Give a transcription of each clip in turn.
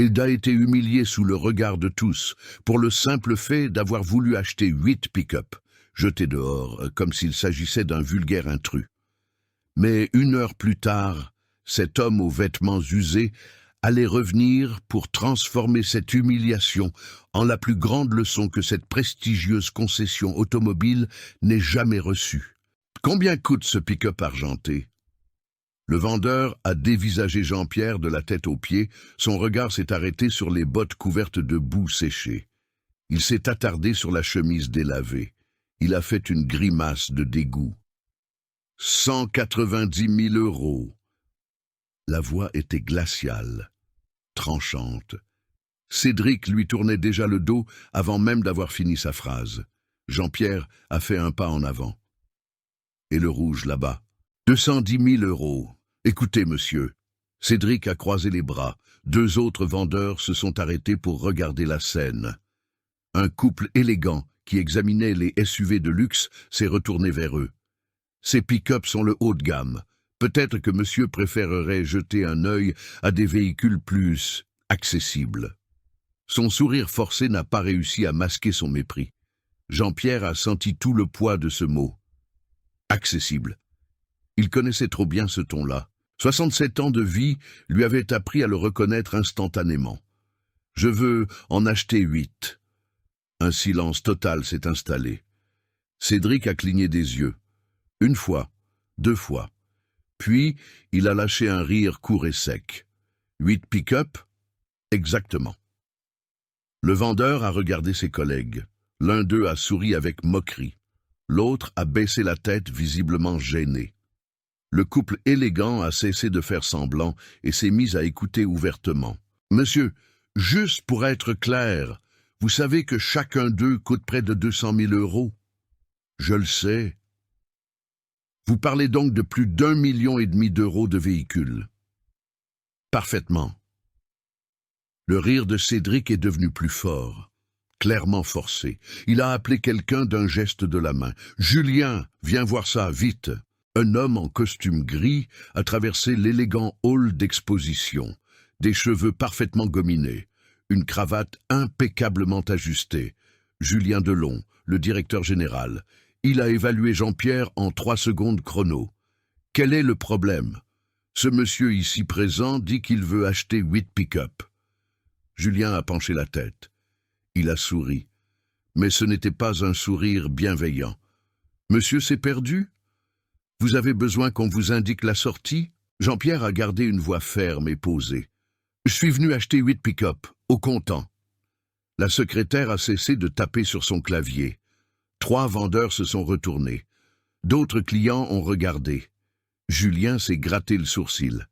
Il a été humilié sous le regard de tous, pour le simple fait d'avoir voulu acheter 8 pick-up, jetés dehors, comme s'il s'agissait d'un vulgaire intrus. Mais 1 heure plus tard, cet homme aux vêtements usés allait revenir pour transformer cette humiliation en la plus grande leçon que cette prestigieuse concession automobile n'ait jamais reçue. Combien coûte ce pick-up argenté? Le vendeur a dévisagé Jean-Pierre de la tête aux pieds, son regard s'est arrêté sur les bottes couvertes de boue séchée. Il s'est attardé sur la chemise délavée. Il a fait une grimace de dégoût. 190 000 €. La voix était glaciale, tranchante. Cédric lui tournait déjà le dos avant même d'avoir fini sa phrase. Jean-Pierre a fait un pas en avant. Et le rouge là-bas. 210 000 €. Écoutez, monsieur. Cédric a croisé les bras. 2 autres vendeurs se sont arrêtés pour regarder la scène. Un couple élégant qui examinait les SUV de luxe s'est retourné vers eux. Ces pick-up sont le haut de gamme. Peut-être que monsieur préférerait jeter un œil à des véhicules plus accessibles. Son sourire forcé n'a pas réussi à masquer son mépris. Jean-Pierre a senti tout le poids de ce mot. Accessible. Il connaissait trop bien ce ton-là. 67 ans de vie lui avaient appris à le reconnaître instantanément. « Je veux en acheter 8. » Un silence total s'est installé. Cédric a cligné des yeux. 1 fois, 2 fois. Puis, il a lâché un rire court et sec. 8 pick-up? Exactement. Le vendeur a regardé ses collègues. L'un d'eux a souri avec moquerie. L'autre a baissé la tête, visiblement gêné. Le couple élégant a cessé de faire semblant et s'est mis à écouter ouvertement. « Monsieur, juste pour être clair, vous savez que chacun d'eux coûte près de 200 000 €. Je le sais. Vous parlez donc de plus d'1,5 million d'euros de véhicules. Parfaitement. » Le rire de Cédric est devenu plus fort, clairement forcé. Il a appelé quelqu'un d'un geste de la main. « Julien, viens voir ça, vite !» Un homme en costume gris a traversé l'élégant hall d'exposition, des cheveux parfaitement gominés, une cravate impeccablement ajustée. Julien Delon, le directeur général. Il a évalué Jean-Pierre en 3 secondes chrono. Quel est le problème? Ce monsieur ici présent dit qu'il veut acheter 8 pick-up. Julien a penché la tête. Il a souri. Mais ce n'était pas un sourire bienveillant. Monsieur s'est perdu? Vous avez besoin qu'on vous indique la sortie? Jean-Pierre a gardé une voix ferme et posée. Je suis venu acheter 8 pick-up, au comptant. La secrétaire a cessé de taper sur son clavier. 3 vendeurs se sont retournés. D'autres clients ont regardé. Julien s'est gratté le sourcil.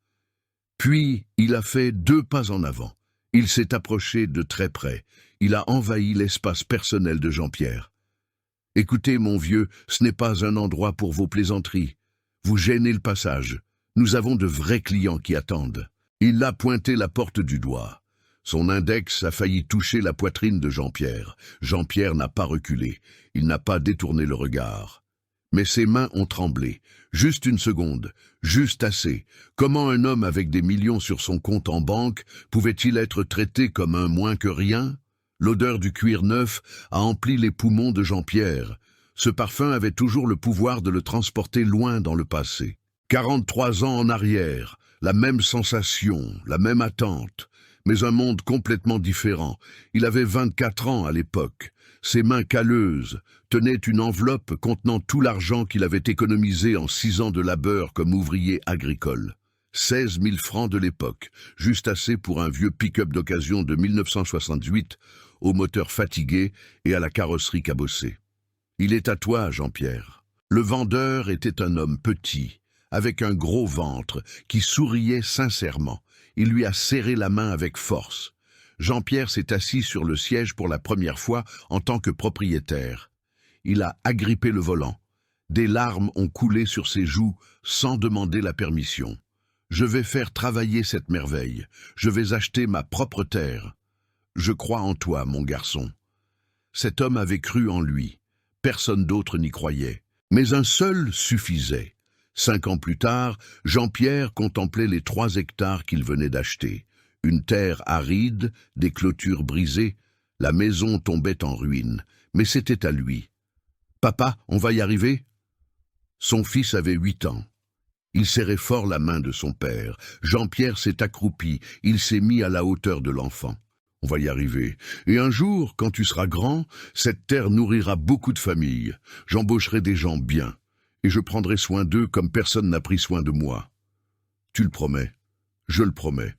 Puis, il a fait 2 pas en avant. Il s'est approché de très près. Il a envahi l'espace personnel de Jean-Pierre. « Écoutez, mon vieux, ce n'est pas un endroit pour vos plaisanteries. Vous gênez le passage. Nous avons de vrais clients qui attendent. » Il a pointé la porte du doigt. Son index a failli toucher la poitrine de Jean-Pierre. Jean-Pierre n'a pas reculé. Il n'a pas détourné le regard. Mais ses mains ont tremblé. Juste 1 seconde. Juste assez. Comment un homme avec des millions sur son compte en banque pouvait-il être traité comme un moins que rien? L'odeur du cuir neuf a empli les poumons de Jean-Pierre. Ce parfum avait toujours le pouvoir de le transporter loin dans le passé. 43 ans en arrière, la même sensation, la même attente, mais un monde complètement différent. Il avait 24 ans à l'époque. Ses mains calleuses tenaient une enveloppe contenant tout l'argent qu'il avait économisé en 6 ans de labeur comme ouvrier agricole. 16 000 francs de l'époque, juste assez pour un vieux pick-up d'occasion de 1968, au moteur fatigué et à la carrosserie cabossée. « Il est à toi, Jean-Pierre. » Le vendeur était un homme petit, avec un gros ventre, qui souriait sincèrement. Il lui a serré la main avec force. Jean-Pierre s'est assis sur le siège pour la première fois en tant que propriétaire. Il a agrippé le volant. Des larmes ont coulé sur ses joues sans demander la permission. « Je vais faire travailler cette merveille. Je vais acheter ma propre terre. Je crois en toi, mon garçon. » Cet homme avait cru en lui. Personne d'autre n'y croyait. Mais un seul suffisait. 5 ans plus tard, Jean-Pierre contemplait les 3 hectares qu'il venait d'acheter. Une terre aride, des clôtures brisées, la maison tombait en ruine, mais c'était à lui. « Papa, on va y arriver ?» Son fils avait 8 ans. Il serrait fort la main de son père. Jean-Pierre s'est accroupi, il s'est mis à la hauteur de l'enfant. « On va y arriver. Et un jour, quand tu seras grand, cette terre nourrira beaucoup de familles. J'embaucherai des gens bien, et je prendrai soin d'eux comme personne n'a pris soin de moi. Tu le promets? Je le promets. »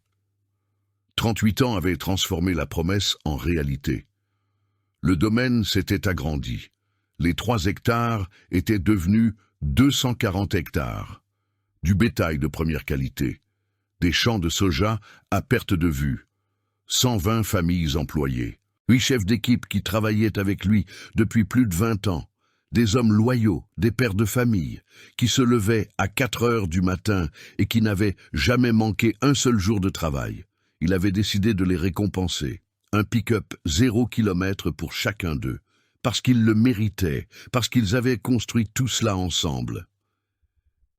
38 ans avaient transformé la promesse en réalité. Le domaine s'était agrandi. Les 3 hectares étaient devenus 240 hectares. Du bétail de première qualité. Des champs de soja à perte de vue. 120 familles employées. 8 chefs d'équipe qui travaillaient avec lui depuis plus de 20 ans. Des hommes loyaux, des pères de famille, qui se levaient à 4 heures du matin et qui n'avaient jamais manqué un seul jour de travail. Il avait décidé de les récompenser. Un pick-up 0 km pour chacun d'eux. Parce qu'ils le méritaient, parce qu'ils avaient construit tout cela ensemble.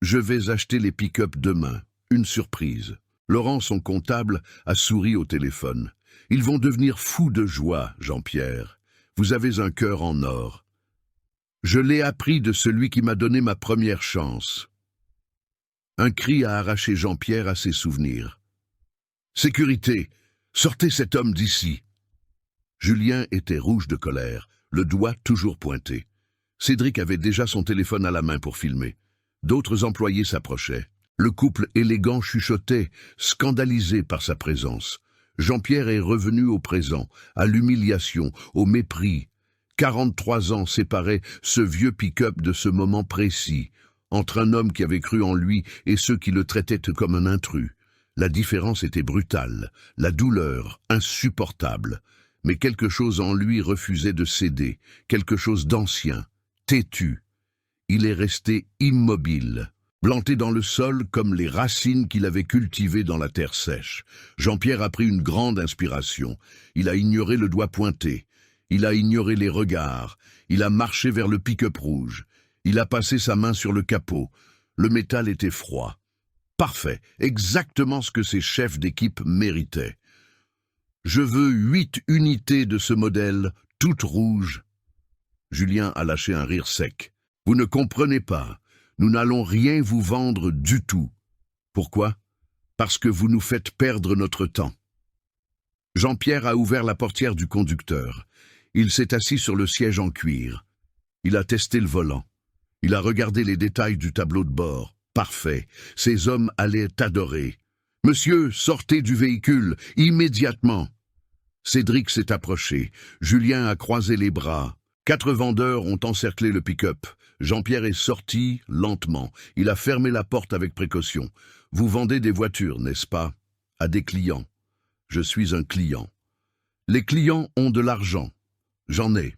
Je vais acheter les pick-up demain. Une surprise. Laurent, son comptable, a souri au téléphone. Ils vont devenir fous de joie, Jean-Pierre. Vous avez un cœur en or. Je l'ai appris de celui qui m'a donné ma première chance. Un cri a arraché Jean-Pierre à ses souvenirs. Sécurité, sortez cet homme d'ici. Julien était rouge de colère, le doigt toujours pointé. Cédric avait déjà son téléphone à la main pour filmer. D'autres employés s'approchaient. Le couple élégant chuchotait, scandalisé par sa présence. Jean-Pierre est revenu au présent, à l'humiliation, au mépris. 43 ans séparaient ce vieux pick-up de ce moment précis, entre un homme qui avait cru en lui et ceux qui le traitaient comme un intrus. La différence était brutale, la douleur insupportable, mais quelque chose en lui refusait de céder, quelque chose d'ancien, têtu. Il est resté immobile, planté dans le sol comme les racines qu'il avait cultivées dans la terre sèche. Jean-Pierre a pris une grande inspiration. Il a ignoré le doigt pointé. Il a ignoré les regards. Il a marché vers le pick-up rouge. Il a passé sa main sur le capot. Le métal était froid. Parfait, exactement ce que ses chefs d'équipe méritaient. Je veux 8 unités de ce modèle, toutes rouges. Julien a lâché un rire sec. Vous ne comprenez pas. Nous n'allons rien vous vendre du tout. Pourquoi? Parce que vous nous faites perdre notre temps. Jean-Pierre a ouvert la portière du conducteur. Il s'est assis sur le siège en cuir. Il a testé le volant. Il a regardé les détails du tableau de bord. Parfait. Ces hommes allaient adorer. « Monsieur, sortez du véhicule, immédiatement !» Cédric s'est approché. Julien a croisé les bras. 4 vendeurs ont encerclé le pick-up. Jean-Pierre est sorti lentement. Il a fermé la porte avec précaution. « Vous vendez des voitures, n'est-ce pas? À des clients. Je suis un client. Les clients ont de l'argent. J'en ai. »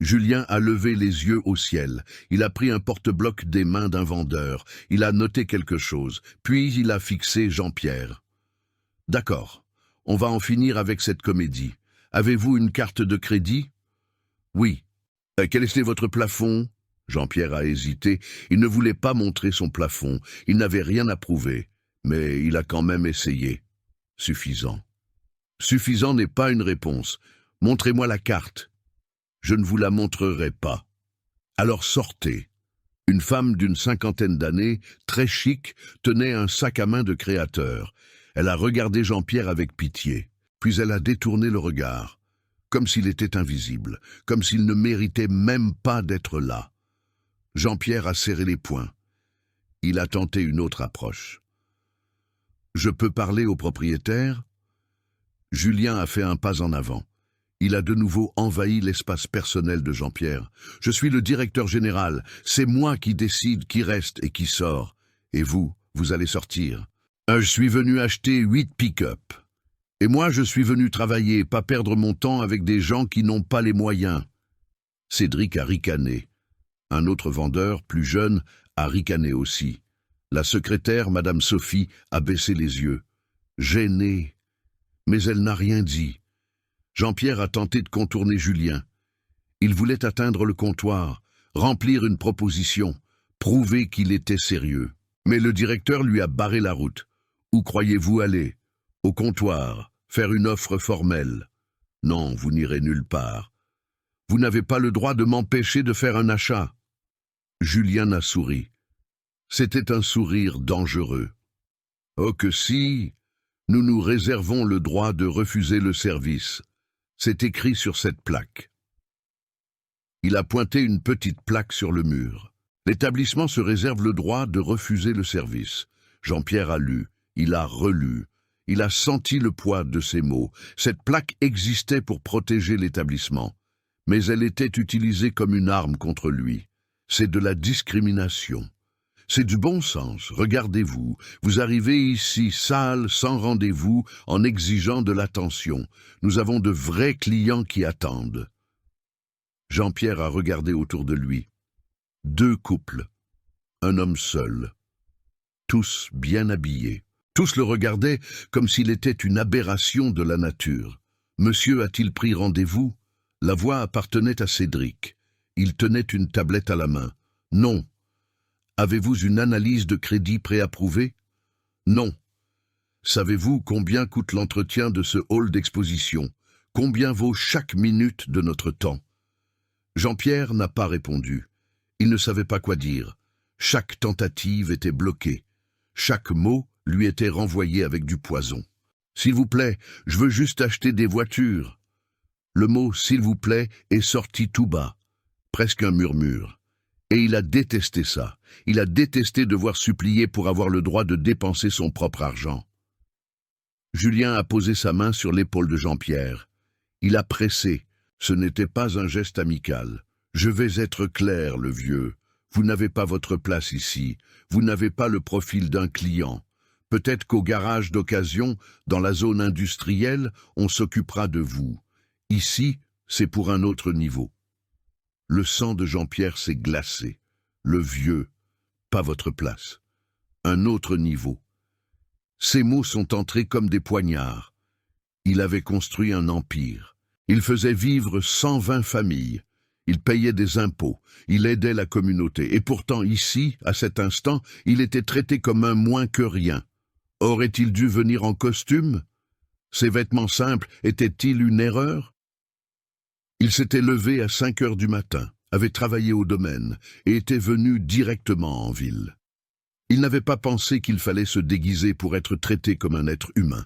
Julien a levé les yeux au ciel. Il a pris un porte-bloc des mains d'un vendeur. Il a noté quelque chose. Puis il a fixé Jean-Pierre. « D'accord. On va en finir avec cette comédie. Avez-vous une carte de crédit? »« Oui. » « Quel était votre plafond? » Jean-Pierre a hésité. Il ne voulait pas montrer son plafond. Il n'avait rien à prouver. Mais il a quand même essayé. Suffisant. Suffisant n'est pas une réponse. Montrez-moi la carte. Je ne vous la montrerai pas. Alors sortez. Une femme d'une 50aine d'années, très chic, tenait un sac à main de créateur. Elle a regardé Jean-Pierre avec pitié. Puis elle a détourné le regard, comme s'il était invisible, comme s'il ne méritait même pas d'être là. Jean-Pierre a serré les poings. Il a tenté une autre approche. « Je peux parler au propriétaire ?» Julien a fait un pas en avant. Il a de nouveau envahi l'espace personnel de Jean-Pierre. « Je suis le directeur général. C'est moi qui décide qui reste et qui sort. Et vous, vous allez sortir. Je suis venu acheter 8 pick-up. Et moi, je suis venu travailler, pas perdre mon temps avec des gens qui n'ont pas les moyens. » Cédric a ricané. Un autre vendeur, plus jeune, a ricané aussi. La secrétaire, Madame Sophie, a baissé les yeux. Gênée. Mais elle n'a rien dit. Jean-Pierre a tenté de contourner Julien. Il voulait atteindre le comptoir, remplir une proposition, prouver qu'il était sérieux. Mais le directeur lui a barré la route. « Où croyez-vous aller? Au comptoir, faire une offre formelle. Non, vous n'irez nulle part. Vous n'avez pas le droit de m'empêcher de faire un achat. Julien a souri. C'était un sourire dangereux. Oh que si, nous nous réservons le droit de refuser le service. C'est écrit sur cette plaque. Il a pointé une petite plaque sur le mur. L'établissement se réserve le droit de refuser le service. Jean-Pierre a lu, il a relu, il a senti le poids de ces mots. Cette plaque existait pour protéger l'établissement, mais elle était utilisée comme une arme contre lui. C'est de la discrimination. C'est du bon sens. Regardez-vous, vous arrivez ici sale, sans rendez-vous, en exigeant de l'attention. Nous avons de vrais clients qui attendent. Jean-Pierre a regardé autour de lui. 2 couples, un homme seul, tous bien habillés. Tous le regardaient comme s'il était une aberration de la nature. Monsieur a-t-il pris rendez-vous? La voix appartenait à Cédric. Il tenait une tablette à la main. Non. Avez-vous une analyse de crédit préapprouvée? Non. Savez-vous combien coûte l'entretien de ce hall d'exposition? Combien vaut chaque minute de notre temps? Jean-Pierre n'a pas répondu. Il ne savait pas quoi dire. Chaque tentative était bloquée. Chaque mot lui était renvoyé avec du poison. « S'il vous plaît, je veux juste acheter des voitures. » Le mot « s'il vous plaît » est sorti tout bas, presque un murmure. Et il a détesté ça. Il a détesté devoir supplier pour avoir le droit de dépenser son propre argent. Julien a posé sa main sur l'épaule de Jean-Pierre. Il a pressé. Ce n'était pas un geste amical. « Je vais être clair, le vieux. Vous n'avez pas votre place ici. Vous n'avez pas le profil d'un client. Peut-être qu'au garage d'occasion, dans la zone industrielle, on s'occupera de vous. Ici, c'est pour un autre niveau. » Le sang de Jean-Pierre s'est glacé. Le vieux, pas votre place. Un autre niveau. Ces mots sont entrés comme des poignards. Il avait construit un empire. Il faisait vivre 120 familles. Il payait des impôts. Il aidait la communauté. Et pourtant, ici, à cet instant, il était traité comme un moins que rien. Aurait-il dû venir en costume? Ses vêtements simples étaient-ils une erreur? Il s'était levé à 5 heures du matin, avait travaillé au domaine et était venu directement en ville. Il n'avait pas pensé qu'il fallait se déguiser pour être traité comme un être humain.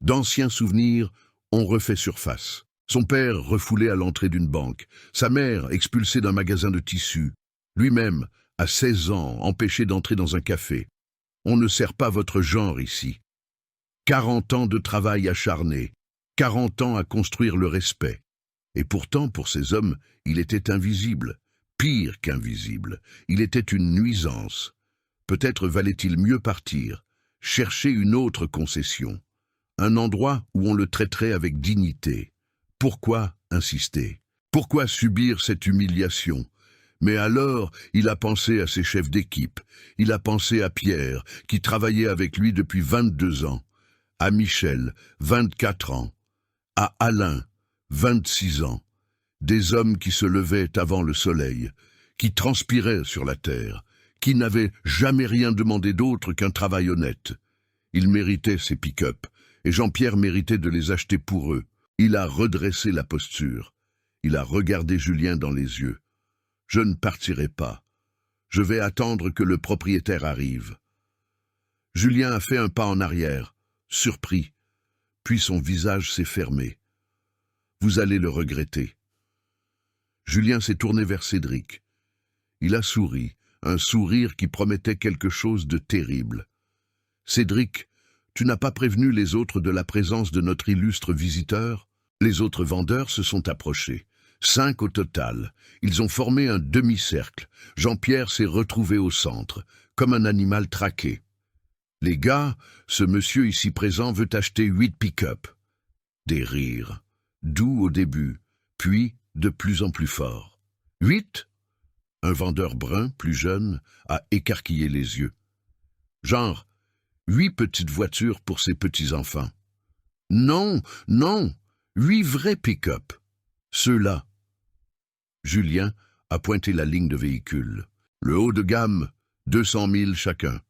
D'anciens souvenirs ont refait surface. Son père refoulé à l'entrée d'une banque, sa mère expulsée d'un magasin de tissus, lui-même, à 16 ans, empêché d'entrer dans un café. On ne sert pas votre genre ici. 40 ans de travail acharné, 40 ans à construire le respect. Et pourtant, pour ces hommes, il était invisible, pire qu'invisible. Il était une nuisance. Peut-être valait-il mieux partir, chercher une autre concession, un endroit où on le traiterait avec dignité. Pourquoi insister? Pourquoi subir cette humiliation? Mais alors, il a pensé à ses chefs d'équipe, il a pensé à Pierre, qui travaillait avec lui depuis 22 ans, à Michel, 24 ans, à Alain, 26 ans, des hommes qui se levaient avant le soleil, qui transpiraient sur la terre, qui n'avaient jamais rien demandé d'autre qu'un travail honnête. Ils méritaient ces pick-up, et Jean-Pierre méritait de les acheter pour eux. Il a redressé la posture. Il a regardé Julien dans les yeux. « Je ne partirai pas. Je vais attendre que le propriétaire arrive. » Julien a fait un pas en arrière, surpris, puis son visage s'est fermé. « Vous allez le regretter. » Julien s'est tourné vers Cédric. Il a souri, un sourire qui promettait quelque chose de terrible. « Cédric, tu n'as pas prévenu les autres de la présence de notre illustre visiteur ?» Les autres vendeurs se sont approchés. 5 au total. Ils ont formé un demi-cercle. Jean-Pierre s'est retrouvé au centre, comme un animal traqué. « Les gars, ce monsieur ici présent veut acheter 8 pick-up. » Des rires, doux au début, puis de plus en plus forts. « 8 ?» Un vendeur brun, plus jeune, a écarquillé les yeux. « Genre, 8 petites voitures pour ses petits-enfants. »« Non, non, 8 vrais pick-up. Ceux-là. » Julien a pointé la ligne de véhicules. « Le haut de gamme, 200 000 chacun. »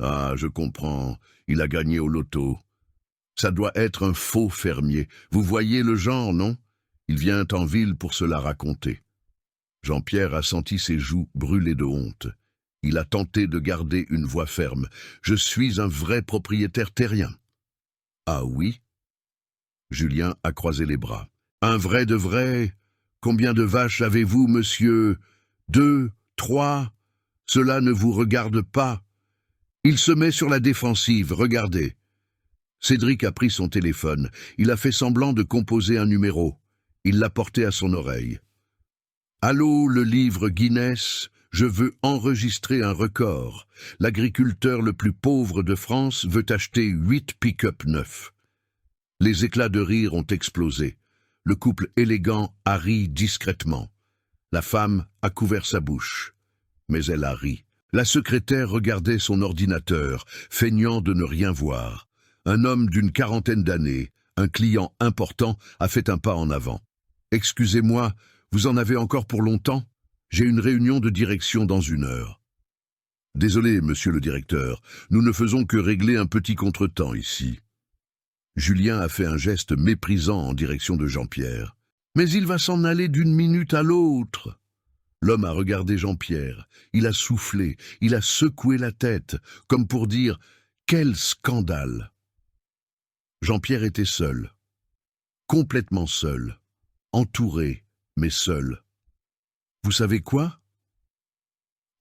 « Ah, je comprends, il a gagné au loto. » Ça doit être un faux fermier. Vous voyez le genre, non? Il vient en ville pour se la raconter. Jean-Pierre a senti ses joues brûler de honte. Il a tenté de garder une voix ferme. Je suis un vrai propriétaire terrien. Ah oui? Julien a croisé les bras. Un vrai de vrai? Combien de vaches avez-vous, monsieur? 2, 3? Cela ne vous regarde pas. Il se met sur la défensive, regardez. Cédric a pris son téléphone. Il a fait semblant de composer un numéro. Il l'a porté à son oreille. Allô, le livre Guinness, je veux enregistrer un record. L'agriculteur le plus pauvre de France veut acheter 8 pick-up neufs. Les éclats de rire ont explosé. Le couple élégant a ri discrètement. La femme a couvert sa bouche. Mais elle a ri. La secrétaire regardait son ordinateur, feignant de ne rien voir. Un homme d'une quarantaine d'années, un client important, a fait un pas en avant. « Excusez-moi, vous en avez encore pour longtemps? J'ai une réunion de direction dans 1 heure. » « Désolé, monsieur le directeur, nous ne faisons que régler un petit contretemps ici. » Julien a fait un geste méprisant en direction de Jean-Pierre. « Mais il va s'en aller d'une minute à l'autre. » L'homme a regardé Jean-Pierre, il a soufflé, il a secoué la tête, comme pour dire « Quel scandale !» Jean-Pierre était seul, complètement seul, entouré, mais seul. Vous savez quoi?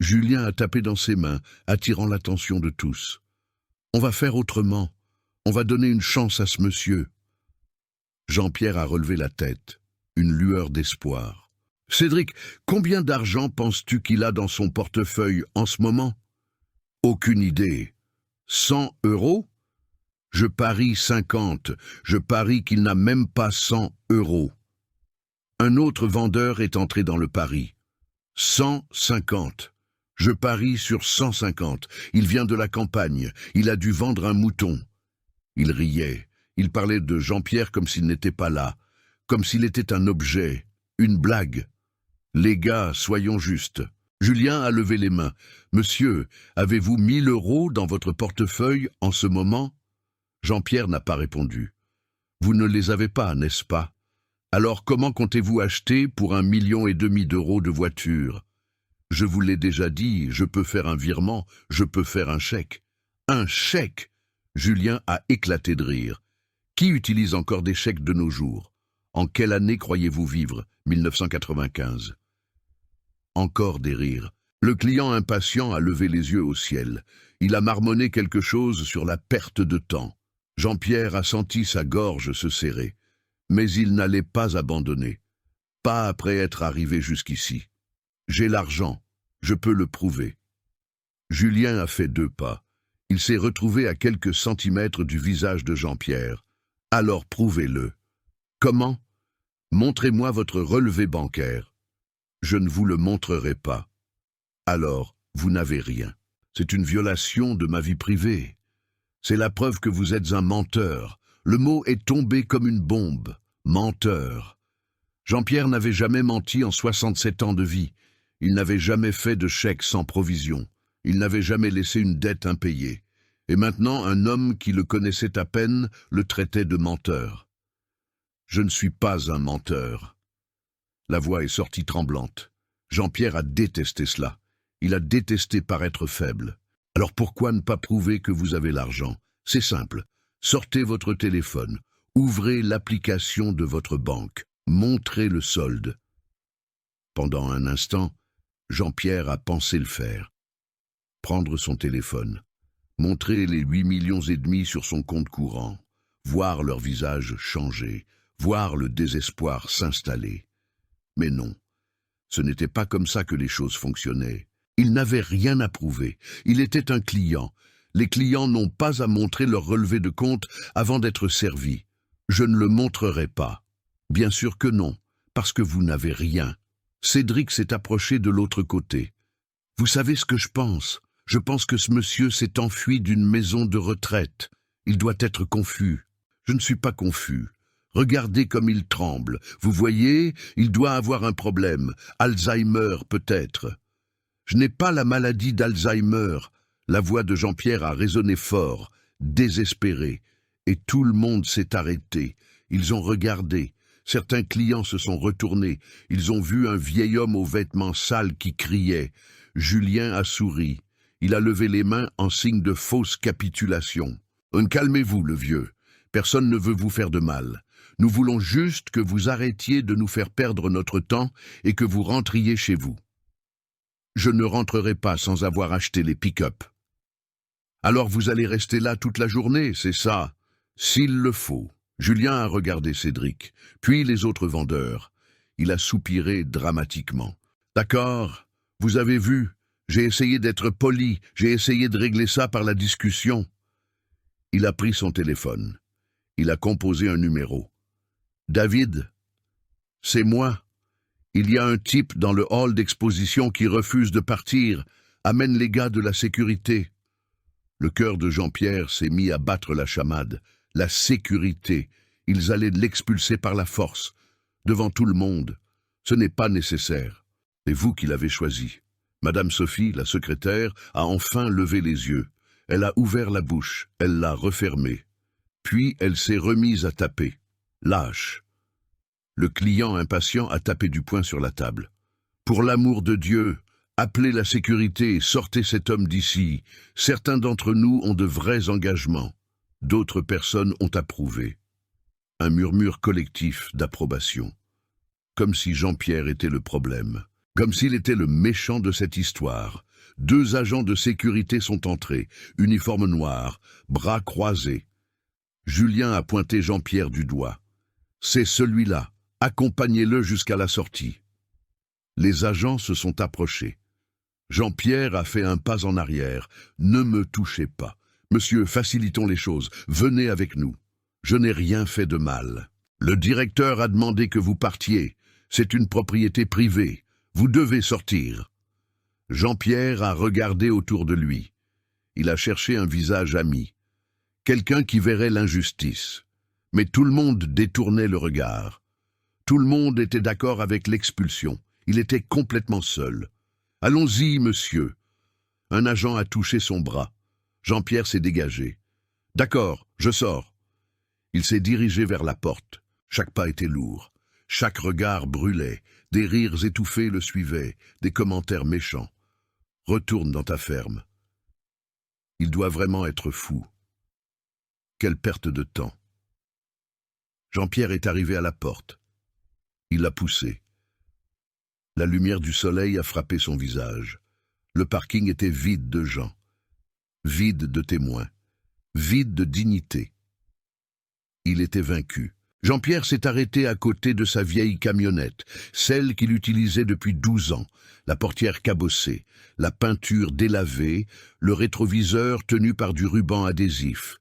Julien a tapé dans ses mains, attirant l'attention de tous. On va faire autrement, on va donner une chance à ce monsieur. Jean-Pierre a relevé la tête, une lueur d'espoir. Cédric, combien d'argent penses-tu qu'il a dans son portefeuille en ce moment? Aucune idée. 100 euros? Je parie 50. Je parie qu'il n'a même pas 100 euros. Un autre vendeur est entré dans le pari. 150. Je parie sur 150. Il vient de la campagne. Il a dû vendre un mouton. Il riait. Il parlait de Jean-Pierre comme s'il n'était pas là, comme s'il était un objet, une blague. Les gars, soyons justes. Julien a levé les mains. Monsieur, avez-vous 1 000 euros dans votre portefeuille en ce moment? Jean-Pierre n'a pas répondu. Vous ne les avez pas, n'est-ce pas? Alors comment comptez-vous acheter pour 1,5 million d'euros de voiture? Je vous l'ai déjà dit, je peux faire un virement, je peux faire un chèque. Un chèque? Julien a éclaté de rire. Qui utilise encore des chèques de nos jours? En quelle année croyez-vous vivre? 1995. Encore des rires. Le client impatient a levé les yeux au ciel. Il a marmonné quelque chose sur la perte de temps. Jean-Pierre a senti sa gorge se serrer. Mais il n'allait pas abandonner. Pas après être arrivé jusqu'ici. J'ai l'argent. Je peux le prouver. Julien a fait 2 pas. Il s'est retrouvé à quelques centimètres du visage de Jean-Pierre. Alors prouvez-le. Comment? Montrez-moi votre relevé bancaire. Je ne vous le montrerai pas. Alors, vous n'avez rien. C'est une violation de ma vie privée. C'est la preuve que vous êtes un menteur. Le mot est tombé comme une bombe. Menteur. Jean-Pierre n'avait jamais menti en 67 ans de vie. Il n'avait jamais fait de chèque sans provision. Il n'avait jamais laissé une dette impayée. Et maintenant, un homme qui le connaissait à peine le traitait de menteur. Je ne suis pas un menteur. La voix est sortie tremblante. Jean-Pierre a détesté cela. Il a détesté paraître faible. Alors pourquoi ne pas prouver que vous avez l'argent? C'est simple. Sortez votre téléphone. Ouvrez l'application de votre banque. Montrez le solde. Pendant un instant, Jean-Pierre a pensé le faire. Prendre son téléphone. Montrer les 8,5 millions sur son compte courant. Voir leur visage changer. Voir le désespoir s'installer. Mais non, ce n'était pas comme ça que les choses fonctionnaient. Il n'avait rien à prouver. Il était un client. Les clients n'ont pas à montrer leur relevé de compte avant d'être servis. Je ne le montrerai pas. Bien sûr que non, parce que vous n'avez rien. Cédric s'est approché de l'autre côté. Vous savez ce que je pense? Je pense que ce monsieur s'est enfui d'une maison de retraite. Il doit être confus. Je ne suis pas confus. Regardez comme il tremble. Vous voyez, il doit avoir un problème. Alzheimer, peut-être. Je n'ai pas la maladie d'Alzheimer. La voix de Jean-Pierre a résonné fort, désespéré. Et tout le monde s'est arrêté. Ils ont regardé. Certains clients se sont retournés. Ils ont vu un vieil homme aux vêtements sales qui criait. Julien a souri. Il a levé les mains en signe de fausse capitulation. « Calmez-vous, le vieux. Personne ne veut vous faire de mal. Nous voulons juste que vous arrêtiez de nous faire perdre notre temps et que vous rentriez chez vous. Je ne rentrerai pas sans avoir acheté les pick-up. Alors vous allez rester là toute la journée, c'est ça? S'il le faut. » Julien a regardé Cédric, puis les autres vendeurs. Il a soupiré dramatiquement. « D'accord, vous avez vu, j'ai essayé d'être poli, j'ai essayé de régler ça par la discussion. » Il a pris son téléphone. Il a composé un numéro. « David, c'est moi. Il y a un type dans le hall d'exposition qui refuse de partir. Amène les gars de la sécurité. » Le cœur de Jean-Pierre s'est mis à battre la chamade. La sécurité. Ils allaient l'expulser par la force. Devant tout le monde. Ce n'est pas nécessaire. C'est vous qui l'avez choisi. Madame Sophie, la secrétaire, a enfin levé les yeux. Elle a ouvert la bouche. Elle l'a refermée. Puis elle s'est remise à taper. Lâche. Le client impatient a tapé du poing sur la table. Pour l'amour de Dieu, appelez la sécurité, sortez cet homme d'ici. Certains d'entre nous ont de vrais engagements. D'autres personnes ont approuvé. Un murmure collectif d'approbation. Comme si Jean-Pierre était le problème. Comme s'il était le méchant de cette histoire. 2 agents de sécurité sont entrés, uniforme noir, bras croisés. Julien a pointé Jean-Pierre du doigt. « C'est celui-là. Accompagnez-le jusqu'à la sortie. » Les agents se sont approchés. Jean-Pierre a fait un pas en arrière. « Ne me touchez pas. Monsieur, facilitons les choses. Venez avec nous. Je n'ai rien fait de mal. Le directeur a demandé que vous partiez. C'est une propriété privée. Vous devez sortir. » Jean-Pierre a regardé autour de lui. Il a cherché un visage ami. Quelqu'un qui verrait l'injustice. Mais tout le monde détournait le regard. Tout le monde était d'accord avec l'expulsion. Il était complètement seul. « Allons-y, monsieur. » Un agent a touché son bras. Jean-Pierre s'est dégagé. « D'accord, je sors. » Il s'est dirigé vers la porte. Chaque pas était lourd. Chaque regard brûlait. Des rires étouffés le suivaient, des commentaires méchants. « Retourne dans ta ferme. » Il doit vraiment être fou. Quelle perte de temps. Jean-Pierre est arrivé à la porte. Il l'a poussée. La lumière du soleil a frappé son visage. Le parking était vide de gens. Vide de témoins, vide de dignité. Il était vaincu. Jean-Pierre s'est arrêté à côté de sa vieille camionnette, celle qu'il utilisait depuis 12 ans, la portière cabossée, la peinture délavée, le rétroviseur tenu par du ruban adhésif.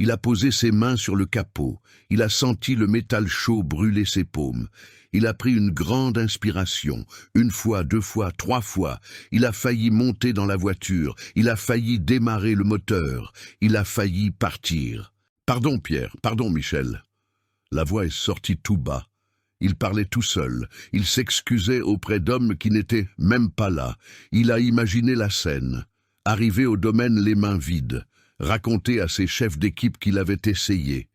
Il a posé ses mains sur le capot, il a senti le métal chaud brûler ses paumes. Il a pris une grande inspiration, 1 fois, 2 fois, 3 fois. Il a failli monter dans la voiture, il a failli démarrer le moteur, il a failli partir. « Pardon Pierre, pardon Michel. » La voix est sortie tout bas. Il parlait tout seul, il s'excusait auprès d'hommes qui n'étaient même pas là. Il a imaginé la scène, arrivé au domaine les mains vides, raconter à ses chefs d'équipe qu'il avait essayé,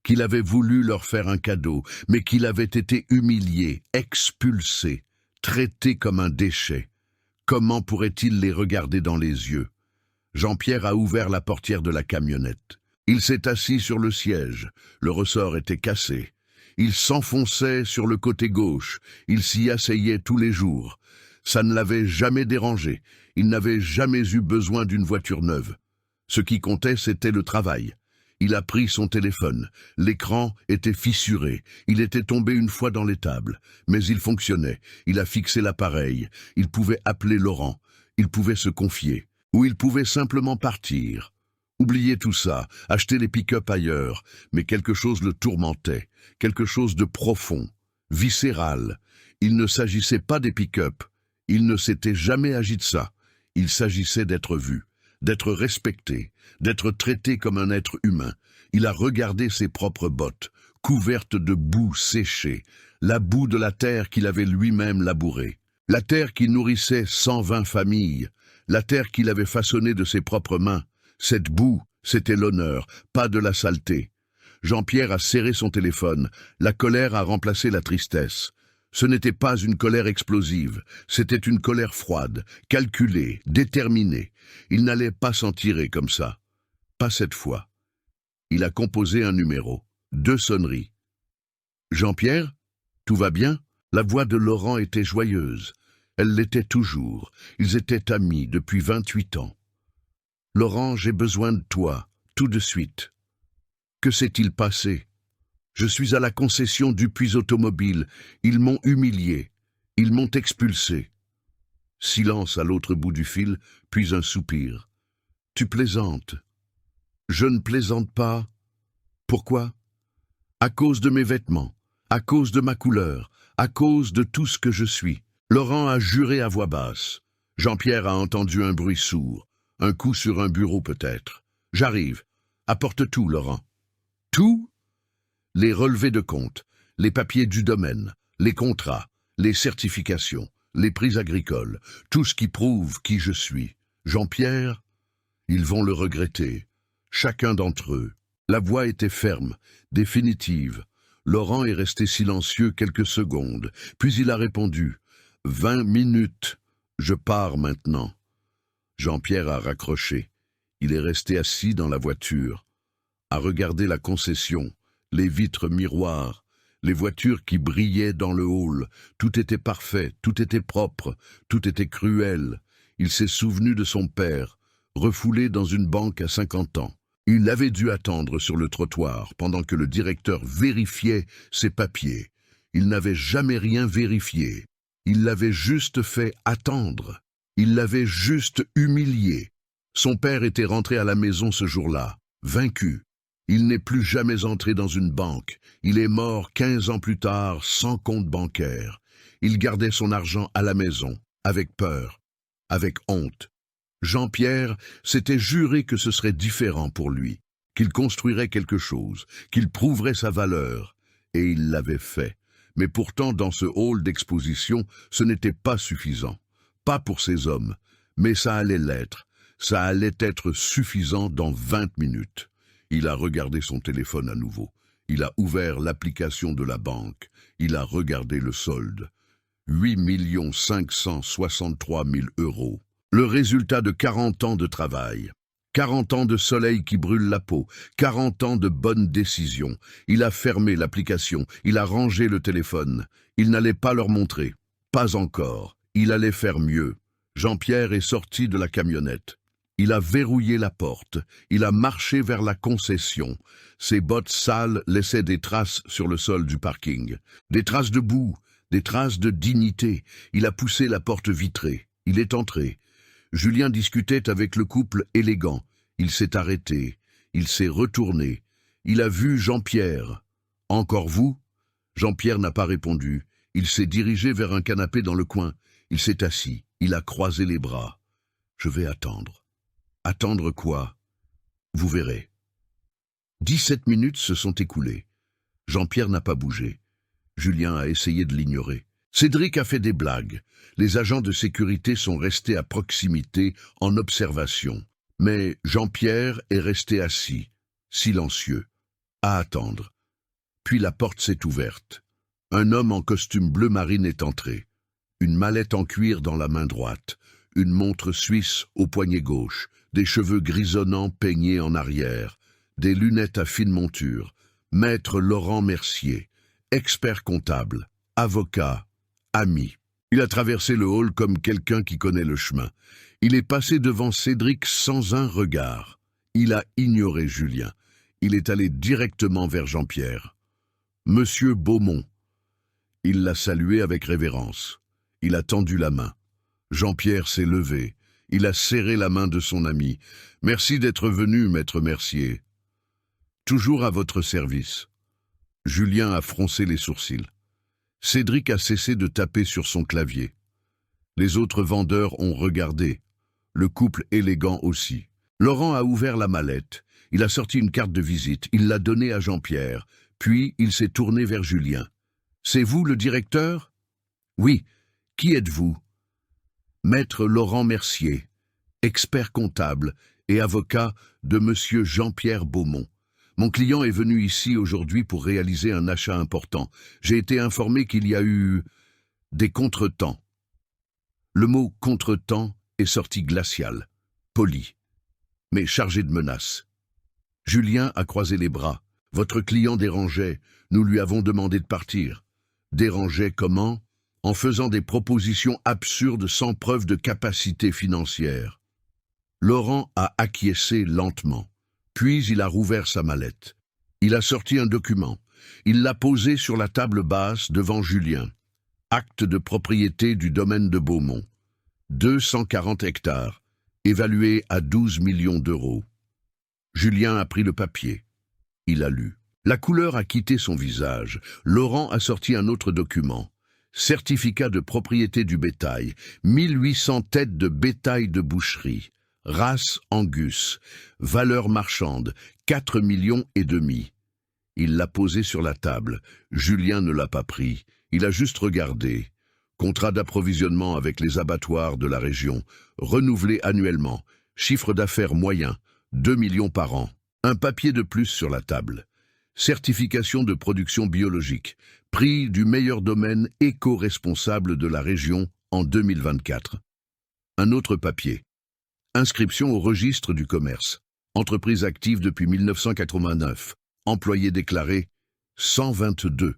qu'il avait voulu leur faire un cadeau, mais qu'il avait été humilié, expulsé, traité comme un déchet. Comment pourrait-il les regarder dans les yeux? Jean-Pierre a ouvert la portière de la camionnette. Il s'est assis sur le siège, le ressort était cassé. Il s'enfonçait sur le côté gauche, il s'y asseyait tous les jours. Ça ne l'avait jamais dérangé, il n'avait jamais eu besoin d'une voiture neuve. Ce qui comptait, c'était le travail. Il a pris son téléphone. L'écran était fissuré. Il était tombé 1 fois dans l'étable. Mais il fonctionnait. Il a fixé l'appareil. Il pouvait appeler Laurent. Il pouvait se confier. Ou il pouvait simplement partir. Oublier tout ça, acheter les pick-up ailleurs. Mais quelque chose le tourmentait. Quelque chose de profond, viscéral. Il ne s'agissait pas des pick-up. Il ne s'était jamais agi de ça. Il s'agissait d'être vu, d'être respecté, d'être traité comme un être humain. Il a regardé ses propres bottes, couvertes de boue séchée, la boue de la terre qu'il avait lui-même labourée, la terre qui nourrissait 120 familles, la terre qu'il avait façonnée de ses propres mains. Cette boue, c'était l'honneur, pas de la saleté. Jean-Pierre a serré son téléphone. La colère a remplacé la tristesse. Ce n'était pas une colère explosive, c'était une colère froide, calculée, déterminée. Il n'allait pas s'en tirer comme ça. Pas cette fois. Il a composé un numéro. 2 sonneries. Jean-Pierre, tout va bien? La voix de Laurent était joyeuse. Elle l'était toujours. Ils étaient amis depuis 28 ans. Laurent, j'ai besoin de toi, tout de suite. Que s'est-il passé? Je suis à la concession du puits automobile. Ils m'ont humilié. Ils m'ont expulsé. Silence à l'autre bout du fil, puis un soupir. Tu plaisantes. Je ne plaisante pas. Pourquoi? À cause de mes vêtements, à cause de ma couleur, à cause de tout ce que je suis. Laurent a juré à voix basse. Jean-Pierre a entendu un bruit sourd. Un coup sur un bureau peut-être. J'arrive. Apporte tout, Laurent. Tout? Les relevés de compte, les papiers du domaine, les contrats, les certifications, les prix agricoles, tout ce qui prouve qui je suis. Jean-Pierre, ils vont le regretter. Chacun d'entre eux. La voix était ferme, définitive. Laurent est resté silencieux quelques secondes, puis il a répondu « 20 minutes, je pars maintenant ». Jean-Pierre a raccroché. Il est resté assis dans la voiture, à regarder la concession, les vitres miroirs, les voitures qui brillaient dans le hall. Tout était parfait, tout était propre, tout était cruel. Il s'est souvenu de son père, refoulé dans une banque à 50 ans. Il avait dû attendre sur le trottoir pendant que le directeur vérifiait ses papiers. Il n'avait jamais rien vérifié. Il l'avait juste fait attendre. Il l'avait juste humilié. Son père était rentré à la maison ce jour-là, vaincu. Il n'est plus jamais entré dans une banque. Il est mort 15 ans plus tard, sans compte bancaire. Il gardait son argent à la maison, avec peur, avec honte. Jean-Pierre s'était juré que ce serait différent pour lui, qu'il construirait quelque chose, qu'il prouverait sa valeur. Et il l'avait fait. Mais pourtant, dans ce hall d'exposition, ce n'était pas suffisant. Pas pour ces hommes, mais ça allait l'être. Ça allait être suffisant dans 20 minutes. Il a regardé son téléphone à nouveau. Il a ouvert l'application de la banque. Il a regardé le solde. 8 563 000 €. Le résultat de 40 ans de travail. 40 ans de soleil qui brûle la peau. 40 ans de bonnes décisions. Il a fermé l'application. Il a rangé le téléphone. Il n'allait pas leur montrer. Pas encore. Il allait faire mieux. Jean-Pierre est sorti de la camionnette. Il a verrouillé la porte. Il a marché vers la concession. Ses bottes sales laissaient des traces sur le sol du parking. Des traces de boue, des traces de dignité. Il a poussé la porte vitrée. Il est entré. Julien discutait avec le couple élégant. Il s'est arrêté. Il s'est retourné. Il a vu Jean-Pierre. « Encore vous ?» Jean-Pierre n'a pas répondu. Il s'est dirigé vers un canapé dans le coin. Il s'est assis. Il a croisé les bras. « Je vais attendre. » Attendre quoi? Vous verrez. 17 minutes se sont écoulées. Jean-Pierre n'a pas bougé. Julien a essayé de l'ignorer. Cédric a fait des blagues. Les agents de sécurité sont restés à proximité, en observation. Mais Jean-Pierre est resté assis, silencieux, à attendre. Puis la porte s'est ouverte. Un homme en costume bleu marine est entré. Une mallette en cuir dans la main droite, une montre suisse au poignet gauche, des cheveux grisonnants peignés en arrière, des lunettes à fine monture. Maître Laurent Mercier, expert comptable, avocat, ami. Il a traversé le hall comme quelqu'un qui connaît le chemin. Il est passé devant Cédric sans un regard. Il a ignoré Julien. Il est allé directement vers Jean-Pierre. « Monsieur Beaumont ». Il l'a salué avec révérence. Il a tendu la main. Jean-Pierre s'est levé. Il a serré la main de son ami. « Merci d'être venu, maître Mercier. »« Toujours à votre service. » Julien a froncé les sourcils. Cédric a cessé de taper sur son clavier. Les autres vendeurs ont regardé. Le couple élégant aussi. Laurent a ouvert la mallette. Il a sorti une carte de visite. Il l'a donnée à Jean-Pierre. Puis il s'est tourné vers Julien. « C'est vous le directeur ?»« Oui. Qui êtes-vous » ? Maître Laurent Mercier, expert comptable et avocat de Monsieur Jean-Pierre Beaumont. Mon client est venu ici aujourd'hui pour réaliser un achat important. J'ai été informé qu'il y a eu des contretemps. Le mot contretemps est sorti glacial, poli, mais chargé de menaces. Julien a croisé les bras. Votre client dérangeait. Nous lui avons demandé de partir. Dérangeait comment? En faisant des propositions absurdes sans preuve de capacité financière. Laurent a acquiescé lentement. Puis il a rouvert sa mallette. Il a sorti un document. Il l'a posé sur la table basse devant Julien. Acte de propriété du domaine de Beaumont. 240 hectares, évalué à 12 millions d'euros. Julien a pris le papier. Il a lu. La couleur a quitté son visage. Laurent a sorti un autre document. Certificat de propriété du bétail. 1800 têtes de bétail de boucherie. Race Angus. Valeur marchande. 4,5 millions. Il l'a posé sur la table. Julien ne l'a pas pris. Il a juste regardé. Contrat d'approvisionnement avec les abattoirs de la région. Renouvelé annuellement. Chiffre d'affaires moyen. 2 millions par an. Un papier de plus sur la table. Certification de production biologique. Prix du meilleur domaine éco-responsable de la région en 2024. Un autre papier. Inscription au registre du commerce. Entreprise active depuis 1989. Employé déclaré 122.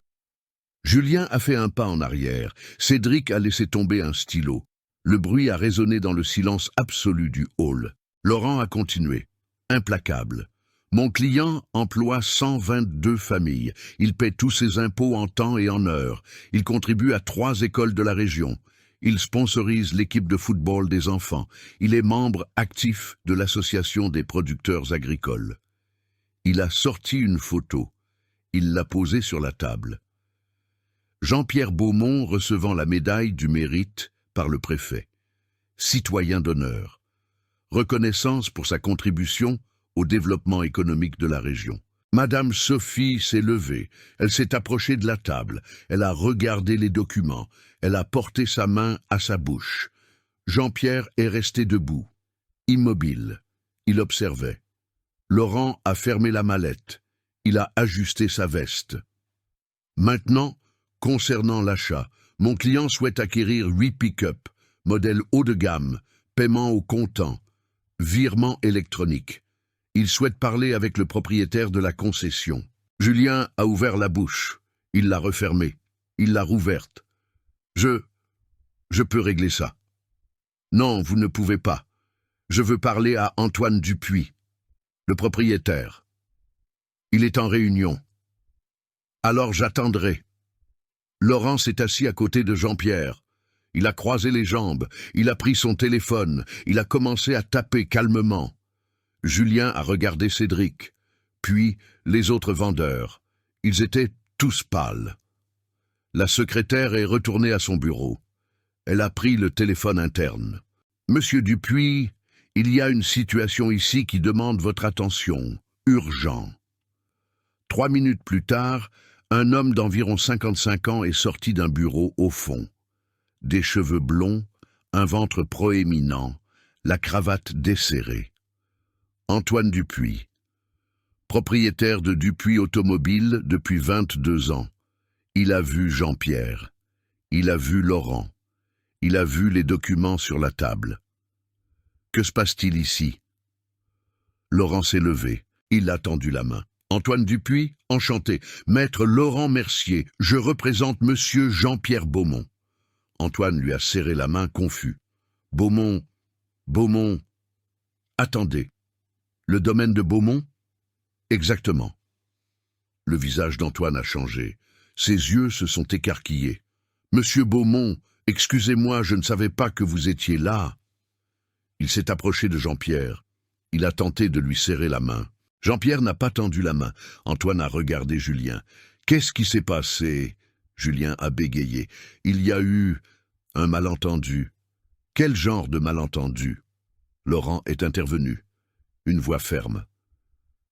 Julien a fait un pas en arrière. Cédric a laissé tomber un stylo. Le bruit a résonné dans le silence absolu du hall. Laurent a continué. Implacable. Mon client emploie 122 familles. Il paie tous ses impôts en temps et en heure. Il contribue à 3 écoles de la région. Il sponsorise l'équipe de football des enfants. Il est membre actif de l'association des producteurs agricoles. Il a sorti une photo. Il l'a posée sur la table. Jean-Pierre Beaumont recevant la médaille du mérite par le préfet. Citoyen d'honneur. Reconnaissance pour sa contribution au développement économique de la région. Madame Sophie s'est levée, elle s'est approchée de la table, elle a regardé les documents, elle a porté sa main à sa bouche. Jean-Pierre est resté debout, immobile, il observait. Laurent a fermé la mallette, il a ajusté sa veste. Maintenant, concernant l'achat, mon client souhaite acquérir 8 pick-up, modèle haut de gamme, paiement au comptant, virement électronique. Il souhaite parler avec le propriétaire de la concession. Julien a ouvert la bouche. Il l'a refermée. Il l'a rouverte. Je peux régler ça. Non, vous ne pouvez pas. Je veux parler à Antoine Dupuis, le propriétaire. Il est en réunion. Alors j'attendrai. Laurent s'est assis à côté de Jean-Pierre. Il a croisé les jambes. Il a pris son téléphone. Il a commencé à taper calmement. Julien a regardé Cédric, puis les autres vendeurs. Ils étaient tous pâles. La secrétaire est retournée à son bureau. Elle a pris le téléphone interne. « Monsieur Dupuis, il y a une situation ici qui demande votre attention. Urgent. » 3 minutes plus tard, un homme d'environ 55 ans est sorti d'un bureau au fond. Des cheveux blonds, un ventre proéminent, la cravate desserrée. Antoine Dupuis, propriétaire de Dupuis Automobile depuis 22 ans. Il a vu Jean-Pierre. Il a vu Laurent. Il a vu les documents sur la table. Que se passe-t-il ici? Laurent s'est levé. Il a tendu la main. Antoine Dupuis, enchanté. Maître Laurent Mercier, je représente monsieur Jean-Pierre Beaumont. Antoine lui a serré la main, confus. Beaumont. Attendez. Le domaine de Beaumont? Exactement. Le visage d'Antoine a changé. Ses yeux se sont écarquillés. Monsieur Beaumont, excusez-moi, je ne savais pas que vous étiez là. Il s'est approché de Jean-Pierre. Il a tenté de lui serrer la main. Jean-Pierre n'a pas tendu la main. Antoine a regardé Julien. Qu'est-ce qui s'est passé? Julien a bégayé. Il y a eu un malentendu. Quel genre de malentendu? Laurent est intervenu. Une voix ferme.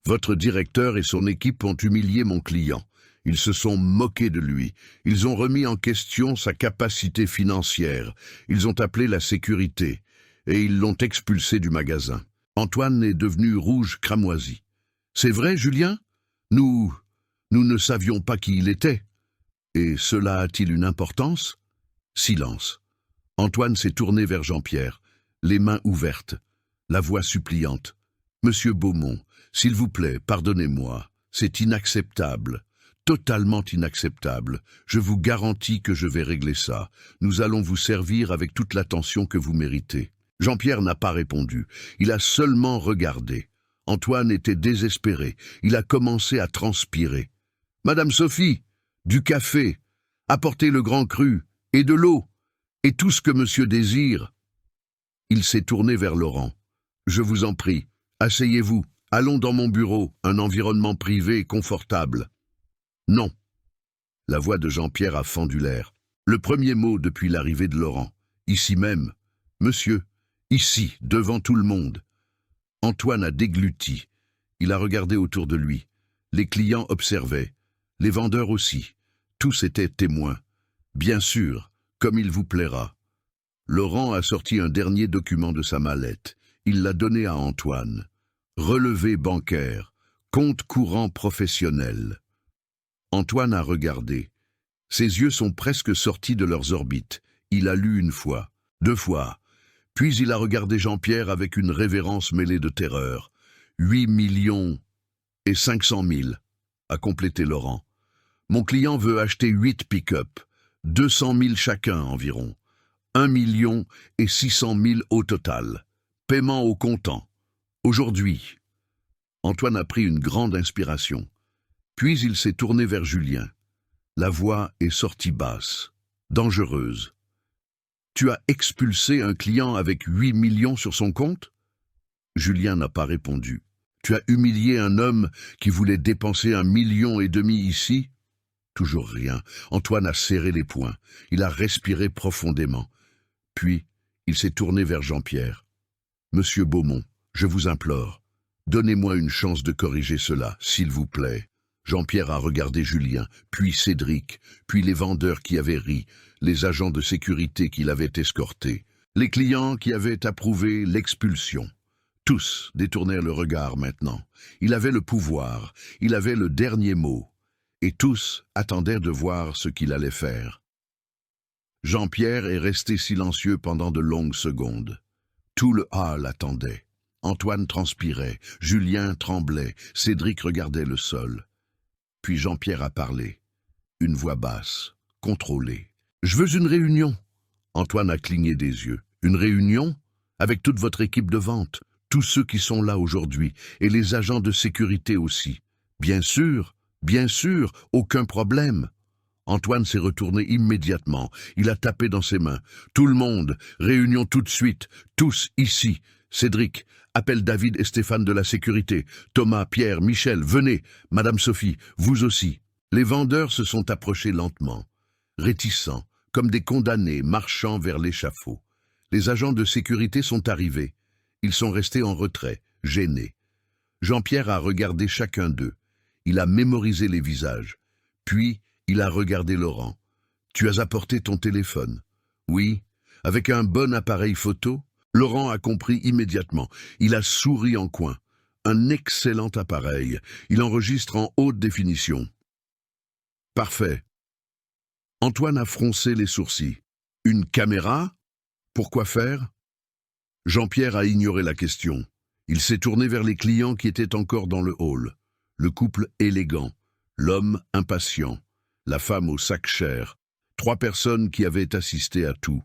Votre directeur et son équipe ont humilié mon client. Ils se sont moqués de lui. Ils ont remis en question sa capacité financière. Ils ont appelé la sécurité. Et ils l'ont expulsé du magasin. Antoine est devenu rouge cramoisi. C'est vrai, Julien? Nous ne savions pas qui il était. Et cela a-t-il une importance? Silence. Antoine s'est tourné vers Jean-Pierre, les mains ouvertes, la voix suppliante. Monsieur Beaumont, s'il vous plaît, pardonnez-moi. C'est inacceptable. Totalement inacceptable. Je vous garantis que je vais régler ça. Nous allons vous servir avec toute l'attention que vous méritez. Jean-Pierre n'a pas répondu. Il a seulement regardé. Antoine était désespéré. Il a commencé à transpirer. « Madame Sophie, du café, apportez le grand cru, et de l'eau, et tout ce que monsieur désire. » Il s'est tourné vers Laurent. « Je vous en prie, asseyez-vous. Allons dans mon bureau, un environnement privé et confortable. » « Non. » La voix de Jean-Pierre a fendu l'air. Le premier mot depuis l'arrivée de Laurent. « Ici même. Monsieur. Ici, devant tout le monde. » Antoine a dégluti. Il a regardé autour de lui. Les clients observaient. Les vendeurs aussi. Tous étaient témoins. Bien sûr, comme il vous plaira. Laurent a sorti un dernier document de sa mallette. Il l'a donné à Antoine. Relevé bancaire. Compte courant professionnel. Antoine a regardé. Ses yeux sont presque sortis de leurs orbites. Il a lu une fois, 2 fois. Puis il a regardé Jean-Pierre avec une révérence mêlée de terreur. 8 millions et 500 000, a complété Laurent. Mon client veut acheter 8 pick-up, 200 000 chacun environ. 1 million et 600 000 au total. Paiement au comptant. Aujourd'hui. Antoine a pris une grande inspiration. Puis il s'est tourné vers Julien. La voix est sortie basse, dangereuse. « Tu as expulsé un client avec 8 millions sur son compte ?» Julien n'a pas répondu. « Tu as humilié un homme qui voulait dépenser 1,5 million ici ?» Toujours rien. Antoine a serré les poings. Il a respiré profondément. Puis, il s'est tourné vers Jean-Pierre. « Monsieur Beaumont, je vous implore, donnez-moi une chance de corriger cela, s'il vous plaît. » Jean-Pierre a regardé Julien, puis Cédric, puis les vendeurs qui avaient ri, les agents de sécurité qui l'avaient escorté, les clients qui avaient approuvé l'expulsion. Tous détournèrent le regard maintenant. Il avait le pouvoir, il avait le dernier mot, et tous attendaient de voir ce qu'il allait faire. Jean-Pierre est resté silencieux pendant de longues secondes. Tout le hall attendait. Antoine transpirait, Julien tremblait, Cédric regardait le sol. Puis Jean-Pierre a parlé. Une voix basse, contrôlée. « Je veux une réunion. » Antoine a cligné des yeux. « Une réunion? Avec toute votre équipe de vente, tous ceux qui sont là aujourd'hui, et les agents de sécurité aussi. Bien sûr, aucun problème. » Antoine s'est retourné immédiatement. Il a tapé dans ses mains. « Tout le monde, réunion tout de suite, tous ici. Cédric, appelle David et Stéphane de la sécurité. Thomas, Pierre, Michel, venez. Madame Sophie, vous aussi. » Les vendeurs se sont approchés lentement, réticents, comme des condamnés marchant vers l'échafaud. Les agents de sécurité sont arrivés. Ils sont restés en retrait, gênés. Jean-Pierre a regardé chacun d'eux. Il a mémorisé les visages. Puis, il a regardé Laurent. « Tu as apporté ton téléphone ?»« Oui. » « Avec un bon appareil photo ?» Laurent a compris immédiatement. Il a souri en coin. Un excellent appareil. Il enregistre en haute définition. Parfait. Antoine a froncé les sourcils. Une caméra? Pourquoi faire? Jean-Pierre a ignoré la question. Il s'est tourné vers les clients qui étaient encore dans le hall. Le couple élégant, l'homme impatient, la femme au sac cher. 3 personnes qui avaient assisté à tout.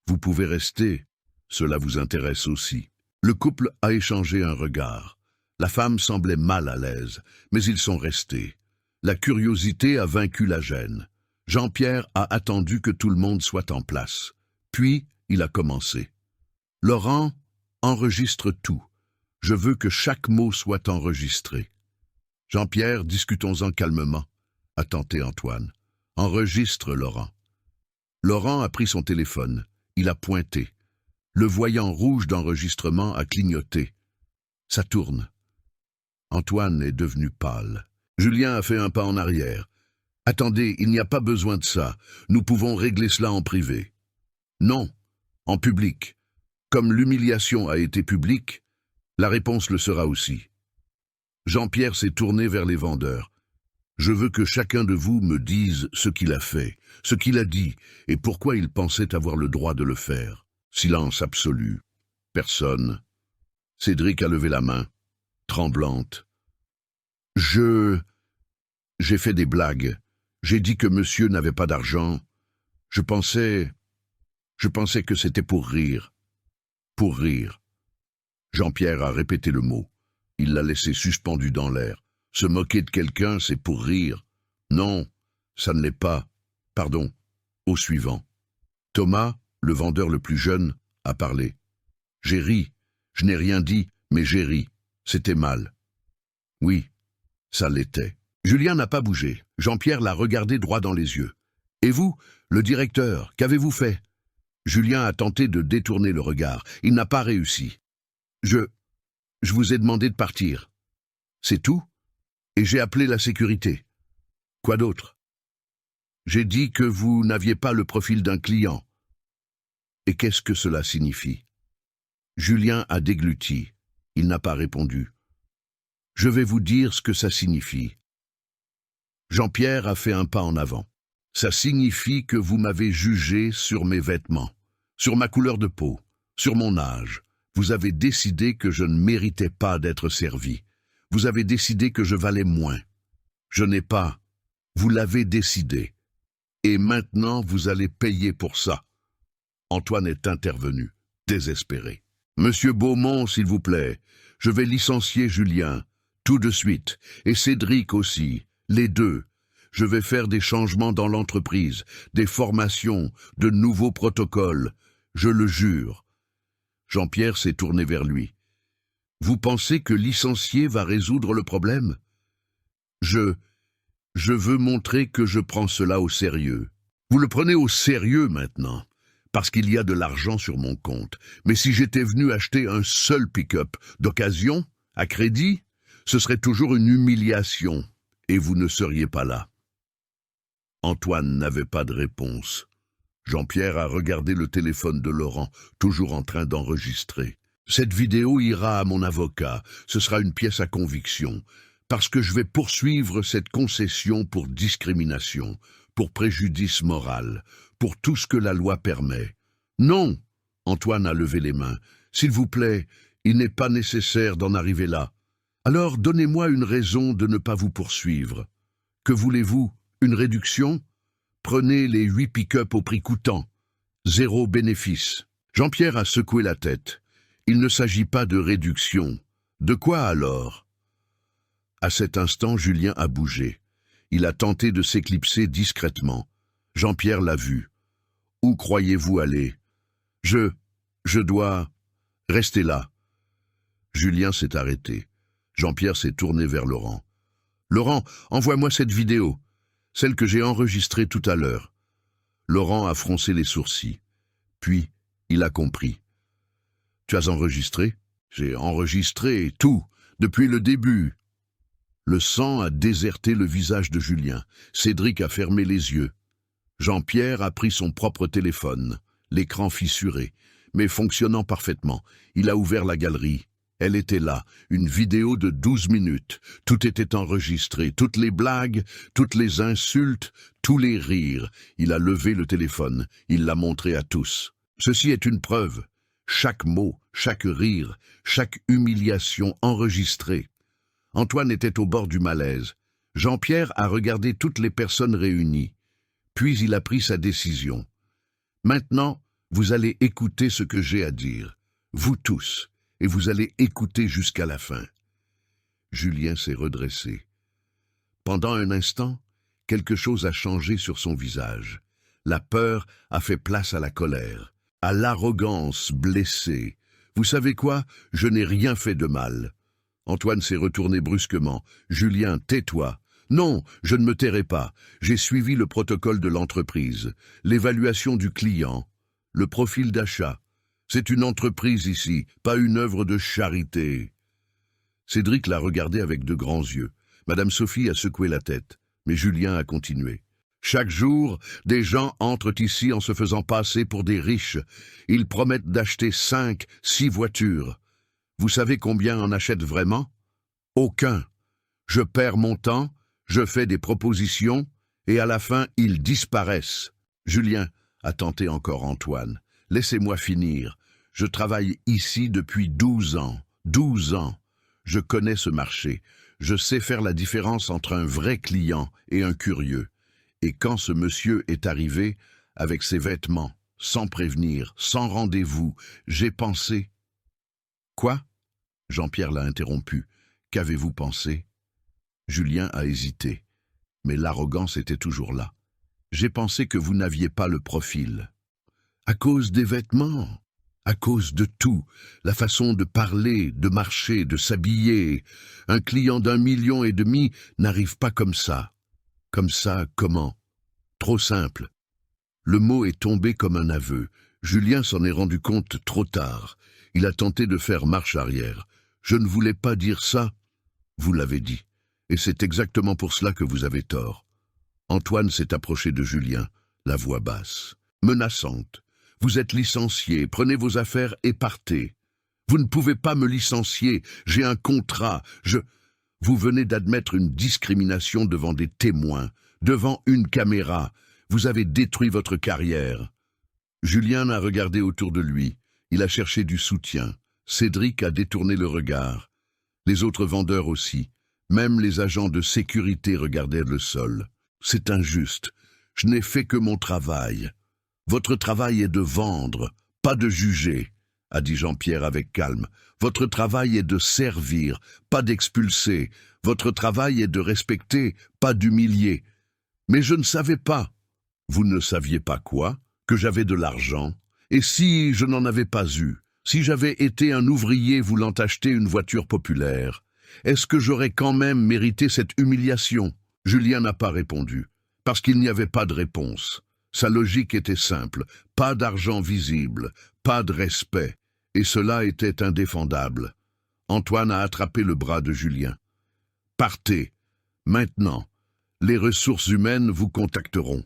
Vous pouvez rester. Cela vous intéresse aussi. Le couple a échangé un regard. La femme semblait mal à l'aise, mais ils sont restés. La curiosité a vaincu la gêne. Jean-Pierre a attendu que tout le monde soit en place. Puis, il a commencé. « Laurent, enregistre tout. Je veux que chaque mot soit enregistré. » « Jean-Pierre, discutons-en calmement, » a tenté Antoine. « Enregistre, Laurent. » Laurent a pris son téléphone. Il a pointé. Le voyant rouge d'enregistrement a clignoté. Ça tourne. Antoine est devenu pâle. Julien a fait un pas en arrière. « Attendez, il n'y a pas besoin de ça. Nous pouvons régler cela en privé. »« Non, en public. Comme l'humiliation a été publique, la réponse le sera aussi. » Jean-Pierre s'est tourné vers les vendeurs. Je veux que chacun de vous me dise ce qu'il a fait, ce qu'il a dit, et pourquoi il pensait avoir le droit de le faire. Silence absolu. Personne. Cédric a levé la main, tremblante. J'ai fait des blagues. J'ai dit que monsieur n'avait pas d'argent. Je pensais que c'était pour rire. Pour rire. Jean-Pierre a répété le mot. Il l'a laissé suspendu dans l'air. Se moquer de quelqu'un, c'est pour rire. Non, ça ne l'est pas. Pardon. Au suivant. Thomas, le vendeur le plus jeune, a parlé. J'ai ri. Je n'ai rien dit, mais j'ai ri. C'était mal. Oui, ça l'était. Julien n'a pas bougé. Jean-Pierre l'a regardé droit dans les yeux. Et vous, le directeur, qu'avez-vous fait? Julien a tenté de détourner le regard. Il n'a pas réussi. Je vous ai demandé de partir. C'est tout? Et j'ai appelé la sécurité. Quoi d'autre? J'ai dit que vous n'aviez pas le profil d'un client. Et qu'est-ce que cela signifie? Julien a dégluti. Il n'a pas répondu. Je vais vous dire ce que ça signifie. Jean-Pierre a fait un pas en avant. Ça signifie que vous m'avez jugé sur mes vêtements, sur ma couleur de peau, sur mon âge. Vous avez décidé que je ne méritais pas d'être servi. Vous avez décidé que je valais moins. Je n'ai pas. Vous l'avez décidé. Et maintenant, vous allez payer pour ça. Antoine est intervenu, désespéré. Monsieur Beaumont, s'il vous plaît, je vais licencier Julien, tout de suite, et Cédric aussi, les deux. Je vais faire des changements dans l'entreprise, des formations, de nouveaux protocoles. Je le jure. Jean-Pierre s'est tourné vers lui. Vous pensez que licencier va résoudre le problème? Je veux montrer que je prends cela au sérieux. Vous le prenez au sérieux maintenant, parce qu'il y a de l'argent sur mon compte. Mais si j'étais venu acheter un seul pick-up d'occasion, à crédit, ce serait toujours une humiliation, et vous ne seriez pas là. Antoine n'avait pas de réponse. Jean-Pierre a regardé le téléphone de Laurent, toujours en train d'enregistrer. Cette vidéo ira à mon avocat, ce sera une pièce à conviction, parce que je vais poursuivre cette concession pour discrimination, pour préjudice moral, pour tout ce que la loi permet. Non, Antoine a levé les mains. S'il vous plaît, il n'est pas nécessaire d'en arriver là. Alors donnez-moi une raison de ne pas vous poursuivre. Que voulez-vous? Une réduction? Prenez les 8 pick-up au prix coûtant. 0 bénéfice. Jean-Pierre a secoué la tête. Il ne s'agit pas de réduction. De quoi alors? À cet instant, Julien a bougé. Il a tenté de s'éclipser discrètement. Jean-Pierre l'a vu. Où croyez-vous aller? Je dois rester là. Julien s'est arrêté. Jean-Pierre s'est tourné vers Laurent. Laurent, envoie-moi cette vidéo, celle que j'ai enregistrée tout à l'heure. Laurent a froncé les sourcils. Puis, il a compris. Tu as enregistré? J'ai enregistré tout, depuis le début. Le sang a déserté le visage de Julien. Cédric a fermé les yeux. Jean-Pierre a pris son propre téléphone, l'écran fissuré, mais fonctionnant parfaitement. Il a ouvert la galerie. Elle était là, une vidéo de 12 minutes. Tout était enregistré, toutes les blagues, toutes les insultes, tous les rires. Il a levé le téléphone, il l'a montré à tous. Ceci est une preuve. Chaque mot, chaque rire, chaque humiliation enregistrée. Antoine était au bord du malaise. Jean-Pierre a regardé toutes les personnes réunies. Puis il a pris sa décision. Maintenant, vous allez écouter ce que j'ai à dire. Vous tous. Et vous allez écouter jusqu'à la fin. Julien s'est redressé. Pendant un instant, quelque chose a changé sur son visage. La peur a fait place à la colère, à l'arrogance blessée. Vous savez quoi? Je n'ai rien fait de mal. Antoine s'est retourné brusquement. Julien, tais-toi. Non, je ne me tairai pas. J'ai suivi le protocole de l'entreprise, l'évaluation du client, le profil d'achat. C'est une entreprise ici, pas une œuvre de charité. Cédric l'a regardé avec de grands yeux. Madame Sophie a secoué la tête, mais Julien a continué. Chaque jour, des gens entrent ici en se faisant passer pour des riches. Ils promettent d'acheter 5, 6 voitures. Vous savez combien en achètent vraiment? Aucun. Je perds mon temps, je fais des propositions, et à la fin, ils disparaissent. Julien, a tenté encore Antoine. Laissez-moi finir. Je travaille ici depuis 12 ans. 12 ans. Je connais ce marché. Je sais faire la différence entre un vrai client et un curieux. Et quand ce monsieur est arrivé, avec ses vêtements, sans prévenir, sans rendez-vous, j'ai pensé... Quoi? Jean-Pierre l'a interrompu. Qu'avez-vous pensé? Julien a hésité, mais l'arrogance était toujours là. J'ai pensé que vous n'aviez pas le profil. À cause des vêtements, à cause de tout, la façon de parler, de marcher, de s'habiller. Un client d'1,5 million n'arrive pas comme ça. Comme ça, comment? Trop simple. Le mot est tombé comme un aveu. Julien s'en est rendu compte trop tard. Il a tenté de faire marche arrière. Je ne voulais pas dire ça. Vous l'avez dit. Et c'est exactement pour cela que vous avez tort. Antoine s'est approché de Julien, la voix basse, menaçante. Vous êtes licencié, prenez vos affaires et partez. Vous ne pouvez pas me licencier, j'ai un contrat, Vous venez d'admettre une discrimination devant des témoins, devant une caméra. Vous avez détruit votre carrière. Julien a regardé autour de lui. Il a cherché du soutien. Cédric a détourné le regard. Les autres vendeurs aussi. Même les agents de sécurité regardaient le sol. C'est injuste. Je n'ai fait que mon travail. Votre travail est de vendre, pas de juger, a dit Jean-Pierre avec calme. Votre travail est de servir, pas d'expulser. Votre travail est de respecter, pas d'humilier. Mais je ne savais pas. Vous ne saviez pas quoi? Que j'avais de l'argent? Et si je n'en avais pas eu? Si j'avais été un ouvrier voulant acheter une voiture populaire? Est-ce que j'aurais quand même mérité cette humiliation? Julien n'a pas répondu, parce qu'il n'y avait pas de réponse. Sa logique était simple, pas d'argent visible, pas de respect, et cela était indéfendable. Antoine a attrapé le bras de Julien. « Partez, maintenant, les ressources humaines vous contacteront. »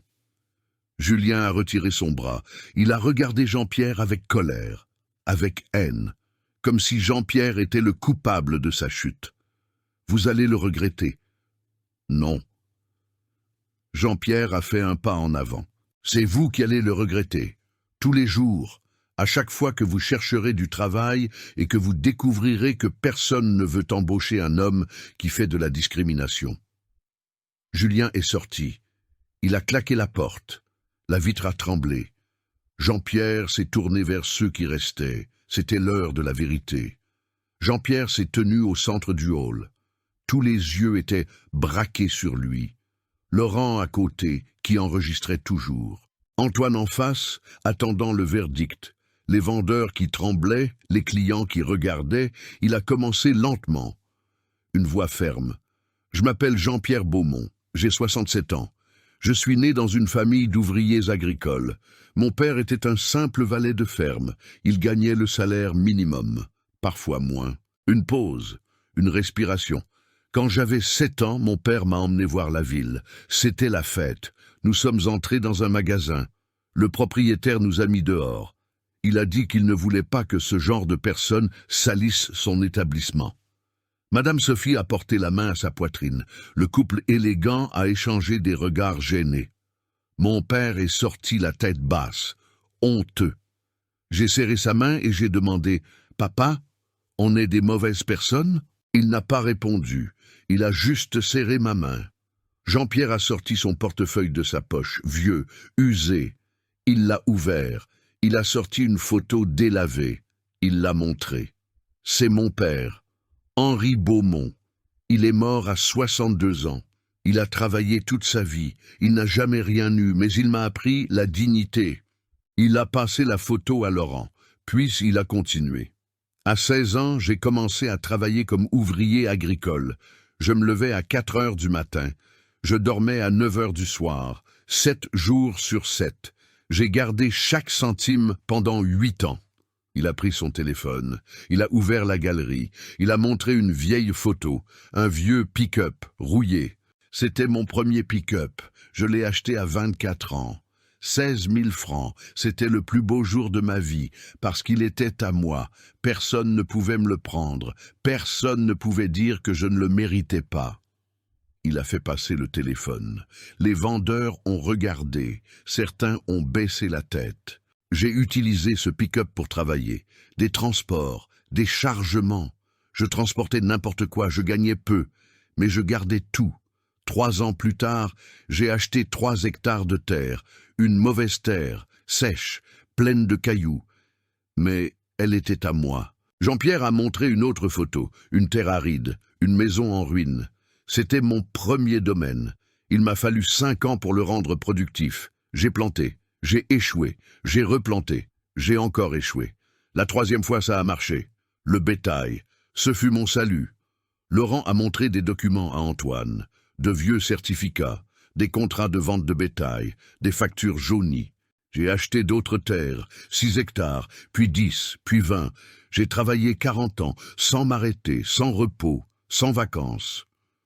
Julien a retiré son bras. Il a regardé Jean-Pierre avec colère, avec haine, comme si Jean-Pierre était le coupable de sa chute. « Vous allez le regretter. » « Non. » Jean-Pierre a fait un pas en avant. « C'est vous qui allez le regretter. Tous les jours, à chaque fois que vous chercherez du travail et que vous découvrirez que personne ne veut embaucher un homme qui fait de la discrimination. » Julien est sorti. Il a claqué la porte. La vitre a tremblé. Jean-Pierre s'est tourné vers ceux qui restaient. C'était l'heure de la vérité. Jean-Pierre s'est tenu au centre du hall. Tous les yeux étaient braqués sur lui. Laurent à côté, qui enregistrait toujours. Antoine en face, attendant le verdict. Les vendeurs qui tremblaient, les clients qui regardaient. Il a commencé lentement. Une voix ferme. « Je m'appelle Jean-Pierre Beaumont. J'ai 67 ans. Je suis né dans une famille d'ouvriers agricoles. Mon père était un simple valet de ferme. Il gagnait le salaire minimum, parfois moins. Une pause, une respiration. Quand j'avais 7 ans, mon père m'a emmené voir la ville. C'était la fête. Nous sommes entrés dans un magasin. Le propriétaire nous a mis dehors. Il a dit qu'il ne voulait pas que ce genre de personnes salissent son établissement. Madame Sophie a porté la main à sa poitrine. Le couple élégant a échangé des regards gênés. Mon père est sorti la tête basse, honteux. J'ai serré sa main et j'ai demandé « Papa, on est des mauvaises personnes ?» Il n'a pas répondu. Il a juste serré ma main. Jean-Pierre a sorti son portefeuille de sa poche, vieux, usé. Il l'a ouvert. Il a sorti une photo délavée. Il l'a montrée. C'est mon père, Henri Beaumont. Il est mort à 62 ans. Il a travaillé toute sa vie. Il n'a jamais rien eu, mais il m'a appris la dignité. Il a passé la photo à Laurent, puis il a continué. À 16 ans, j'ai commencé à travailler comme ouvrier agricole. Je me levais à 4 heures du matin. Je dormais à 9 heures du soir, 7 jours sur 7. J'ai gardé chaque centime pendant 8 ans. Il a pris son téléphone. Il a ouvert la galerie. Il a montré une vieille photo, un vieux pick-up rouillé. C'était mon premier pick-up. Je l'ai acheté à 24 ans. 16 000 francs, c'était le plus beau jour de ma vie, parce qu'il était à moi. Personne ne pouvait me le prendre, personne ne pouvait dire que je ne le méritais pas. Il a fait passer le téléphone. Les vendeurs ont regardé, certains ont baissé la tête. J'ai utilisé ce pick-up pour travailler. Des transports, des chargements. Je transportais n'importe quoi, je gagnais peu, mais je gardais tout. 3 ans plus tard, j'ai acheté 3 hectares de terre, une mauvaise terre, sèche, pleine de cailloux. Mais elle était à moi. Jean-Pierre a montré une autre photo, une terre aride, une maison en ruine. C'était mon premier domaine. Il m'a fallu 5 ans pour le rendre productif. J'ai planté, j'ai échoué, j'ai replanté, j'ai encore échoué. La 3e fois, ça a marché. Le bétail, ce fut mon salut. Laurent a montré des documents à Antoine, de vieux certificats, des contrats de vente de bétail, des factures jaunies. J'ai acheté d'autres terres, 6 hectares, puis 10, puis 20. J'ai travaillé 40 ans, sans m'arrêter, sans repos, sans vacances.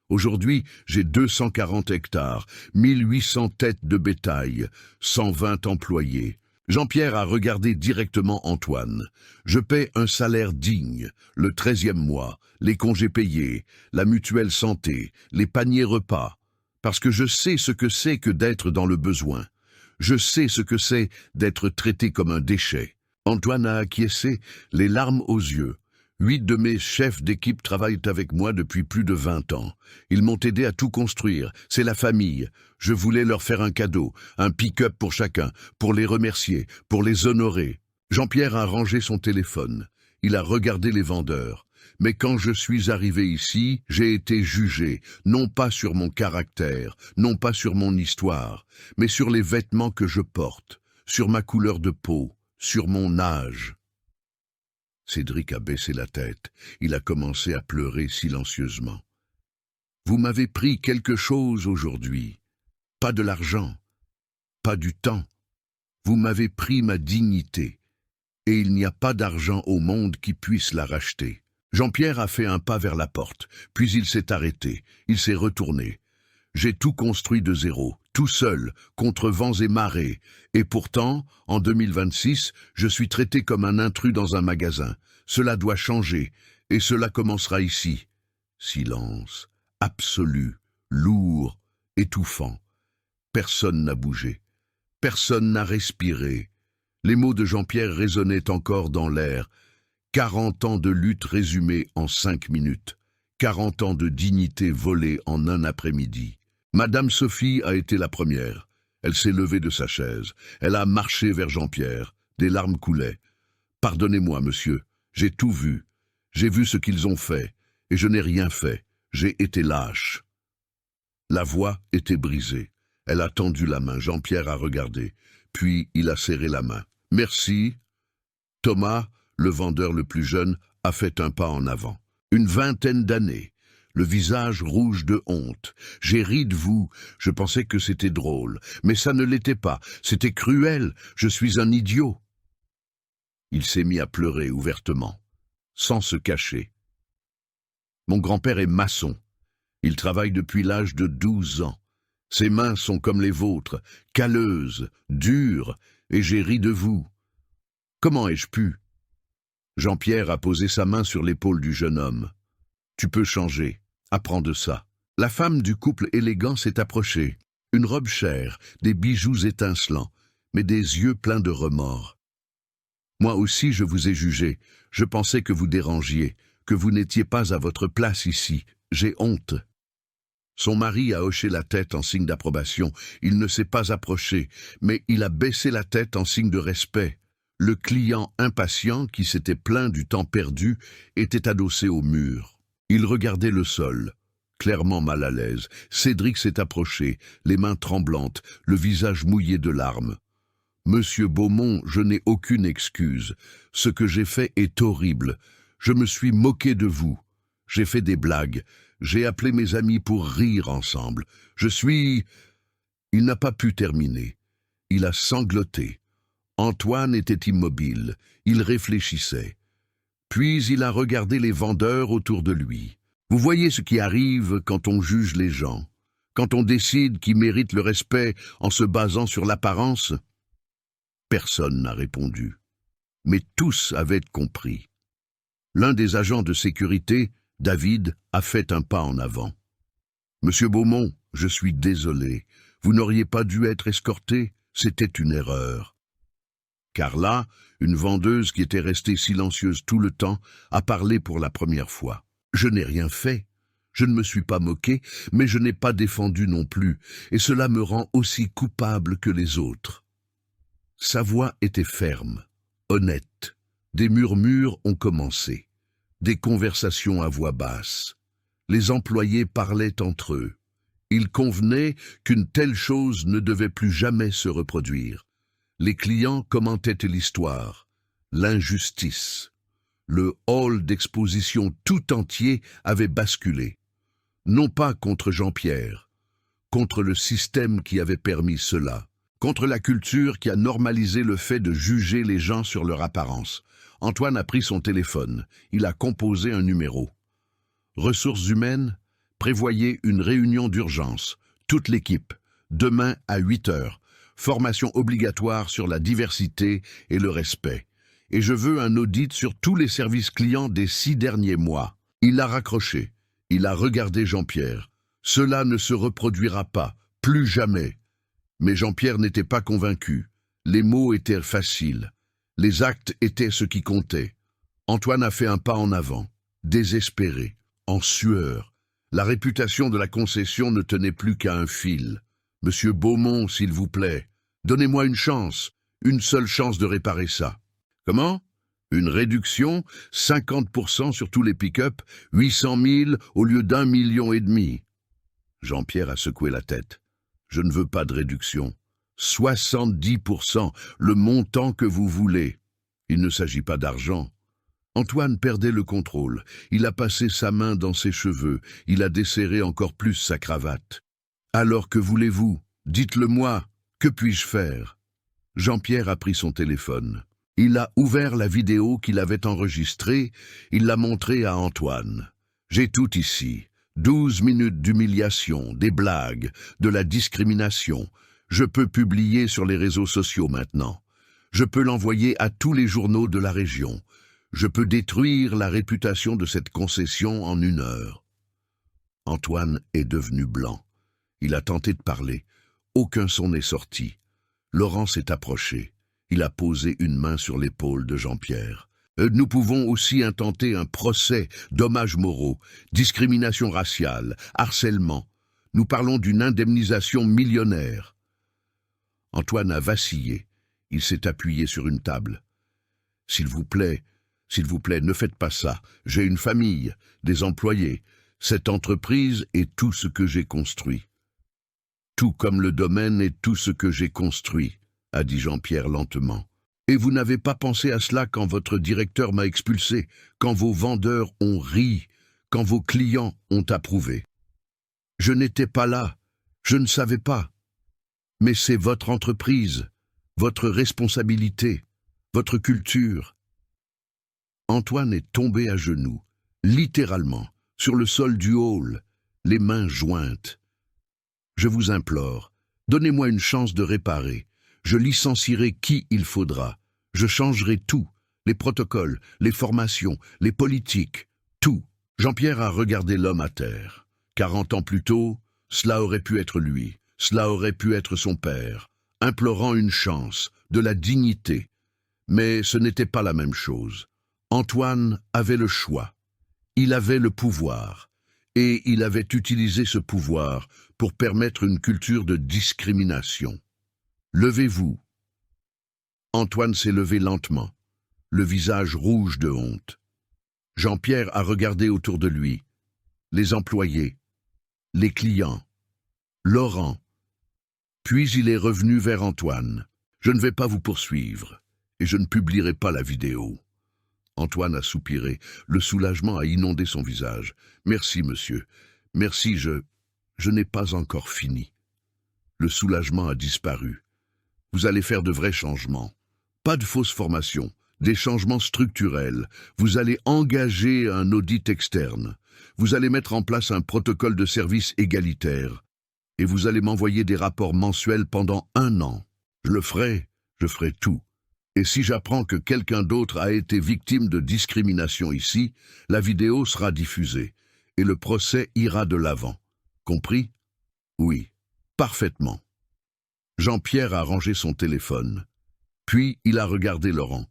Aujourd'hui, j'ai 240 hectares, 1800 têtes de bétail, 120 employés. Jean-Pierre a regardé directement Antoine. Je paie un salaire digne, le 13e mois, les congés payés, la mutuelle santé, les paniers repas, parce que je sais ce que c'est que d'être dans le besoin. Je sais ce que c'est d'être traité comme un déchet. Antoine a acquiescé, les larmes aux yeux. 8 de mes chefs d'équipe travaillent avec moi depuis plus de 20 ans. Ils m'ont aidé à tout construire. C'est la famille. Je voulais leur faire un cadeau, un pick-up pour chacun, pour les remercier, pour les honorer. Jean-Pierre a rangé son téléphone. Il a regardé les vendeurs. Mais quand je suis arrivé ici, j'ai été jugé, non pas sur mon caractère, non pas sur mon histoire, mais sur les vêtements que je porte, sur ma couleur de peau, sur mon âge. Cédric a baissé la tête. Il a commencé à pleurer silencieusement. Vous m'avez pris quelque chose aujourd'hui. Pas de l'argent, pas du temps. Vous m'avez pris ma dignité. Et il n'y a pas d'argent au monde qui puisse la racheter. Jean-Pierre a fait un pas vers la porte, puis il s'est arrêté. Il s'est retourné. J'ai tout construit de zéro, tout seul, contre vents et marées. Et pourtant, en 2026, je suis traité comme un intrus dans un magasin. Cela doit changer, et cela commencera ici. Silence, absolu, lourd, étouffant. Personne n'a bougé. Personne n'a respiré. Les mots de Jean-Pierre résonnaient encore dans l'air. 40 ans de lutte résumés en 5 minutes. 40 ans de dignité volée en un après-midi. Madame Sophie a été la première. Elle s'est levée de sa chaise. Elle a marché vers Jean-Pierre. Des larmes coulaient. « Pardonnez-moi, monsieur. J'ai tout vu. J'ai vu ce qu'ils ont fait. Et je n'ai rien fait. J'ai été lâche. » La voix était brisée. Elle a tendu la main. Jean-Pierre a regardé. Puis il a serré la main. « Merci. » Thomas, le vendeur le plus jeune, a fait un pas en avant. Une 20aine d'années. Le visage rouge de honte. J'ai ri de vous, je pensais que c'était drôle, mais ça ne l'était pas, c'était cruel, je suis un idiot. Il s'est mis à pleurer ouvertement, sans se cacher. Mon grand-père est maçon. Il travaille depuis l'âge de 12 ans. Ses mains sont comme les vôtres, calleuses, dures, et j'ai ri de vous. Comment ai-je pu? Jean-Pierre a posé sa main sur l'épaule du jeune homme. Tu peux changer. Apprends de ça. La femme du couple élégant s'est approchée. Une robe chère, des bijoux étincelants, mais des yeux pleins de remords. Moi aussi je vous ai jugé. Je pensais que vous dérangiez, que vous n'étiez pas à votre place ici. J'ai honte. Son mari a hoché la tête en signe d'approbation. Il ne s'est pas approché, mais il a baissé la tête en signe de respect. Le client impatient, qui s'était plaint du temps perdu, était adossé au mur. Il regardait le sol, clairement mal à l'aise. Cédric s'est approché, les mains tremblantes, le visage mouillé de larmes. « Monsieur Beaumont, je n'ai aucune excuse. Ce que j'ai fait est horrible. Je me suis moqué de vous. J'ai fait des blagues. J'ai appelé mes amis pour rire ensemble. Je suis... » Il n'a pas pu terminer. Il a sangloté. Antoine était immobile. Il réfléchissait. Puis il a regardé les vendeurs autour de lui. Vous voyez ce qui arrive quand on juge les gens, quand on décide qui mérite le respect en se basant sur l'apparence? Personne n'a répondu, mais tous avaient compris. L'un des agents de sécurité, David, a fait un pas en avant. « Monsieur Beaumont, je suis désolé. Vous n'auriez pas dû être escorté, c'était une erreur. » Car là, une vendeuse qui était restée silencieuse tout le temps a parlé pour la première fois. « Je n'ai rien fait. Je ne me suis pas moqué, mais je n'ai pas défendu non plus, et cela me rend aussi coupable que les autres. » Sa voix était ferme, honnête. Des murmures ont commencé, des conversations à voix basse. Les employés parlaient entre eux. Il convenait qu'une telle chose ne devait plus jamais se reproduire. Les clients commentaient l'histoire, l'injustice. Le hall d'exposition tout entier avait basculé. Non pas contre Jean-Pierre, contre le système qui avait permis cela, contre la culture qui a normalisé le fait de juger les gens sur leur apparence. Antoine a pris son téléphone, il a composé un numéro. Ressources humaines, prévoyez une réunion d'urgence, toute l'équipe, demain à 8 heures, formation obligatoire sur la diversité et le respect. Et je veux un audit sur tous les services clients des 6 derniers mois. Il a raccroché. Il a regardé Jean-Pierre. Cela ne se reproduira pas, plus jamais. Mais Jean-Pierre n'était pas convaincu. Les mots étaient faciles. Les actes étaient ce qui comptait. Antoine a fait un pas en avant, désespéré, en sueur. La réputation de la concession ne tenait plus qu'à un fil. « Monsieur Beaumont, s'il vous plaît, donnez-moi une seule chance de réparer ça. » « Comment ? Une réduction, 50% sur tous les pick-up, 800 000 au lieu d'1,5 million. Jean-Pierre a secoué la tête. « Je ne veux pas de réduction. 70%, le montant que vous voulez. Il ne s'agit pas d'argent. » Antoine perdait le contrôle. Il a passé sa main dans ses cheveux. Il a desserré encore plus sa cravate. « Alors que voulez-vous ? Dites-le-moi. Que puis-je faire ?» Jean-Pierre a pris son téléphone. Il a ouvert la vidéo qu'il avait enregistrée, il l'a montrée à Antoine. « J'ai tout ici. 12 minutes d'humiliation, des blagues, de la discrimination. Je peux publier sur les réseaux sociaux maintenant. Je peux l'envoyer à tous les journaux de la région. Je peux détruire la réputation de cette concession en 1 heure. » Antoine est devenu blanc. Il a tenté de parler. Aucun son n'est sorti. Laurent s'est approché. Il a posé une main sur l'épaule de Jean-Pierre. « Nous pouvons aussi intenter un procès, dommages moraux, discrimination raciale, harcèlement. Nous parlons d'une indemnisation millionnaire. » Antoine a vacillé. Il s'est appuyé sur une table. « S'il vous plaît, ne faites pas ça. J'ai une famille, des employés. Cette entreprise est tout ce que j'ai construit. Tout comme le domaine est tout ce que j'ai construit. » a dit Jean-Pierre lentement. « Et vous n'avez pas pensé à cela quand votre directeur m'a expulsé, quand vos vendeurs ont ri, quand vos clients ont approuvé. Je n'étais pas là, je ne savais pas. Mais c'est votre entreprise, votre responsabilité, votre culture. » Antoine est tombé à genoux, littéralement, sur le sol du hall, les mains jointes. « Je vous implore, donnez-moi une chance de réparer. Je licencierai qui il faudra. Je changerai tout, les protocoles, les formations, les politiques, tout. » Jean-Pierre a regardé l'homme à terre. 40 ans plus tôt, cela aurait pu être lui, cela aurait pu être son père, implorant une chance, de la dignité. Mais ce n'était pas la même chose. Antoine avait le choix. Il avait le pouvoir. Et il avait utilisé ce pouvoir pour permettre une culture de discrimination. « Levez-vous. » Antoine s'est levé lentement, le visage rouge de honte. Jean-Pierre a regardé autour de lui. Les employés, les clients, Laurent. Puis il est revenu vers Antoine. « Je ne vais pas vous poursuivre, et je ne publierai pas la vidéo. » Antoine a soupiré. Le soulagement a inondé son visage. « Merci, monsieur. Merci, je n'ai pas encore fini. » Le soulagement a disparu. « Vous allez faire de vrais changements. Pas de fausses formations, des changements structurels. Vous allez engager un audit externe. Vous allez mettre en place un protocole de service égalitaire. Et vous allez m'envoyer des rapports mensuels pendant 1 an. Je ferai tout. Et si j'apprends que quelqu'un d'autre a été victime de discrimination ici, la vidéo sera diffusée et le procès ira de l'avant. Compris? Oui, parfaitement. Jean-Pierre a rangé son téléphone. Puis il a regardé Laurent.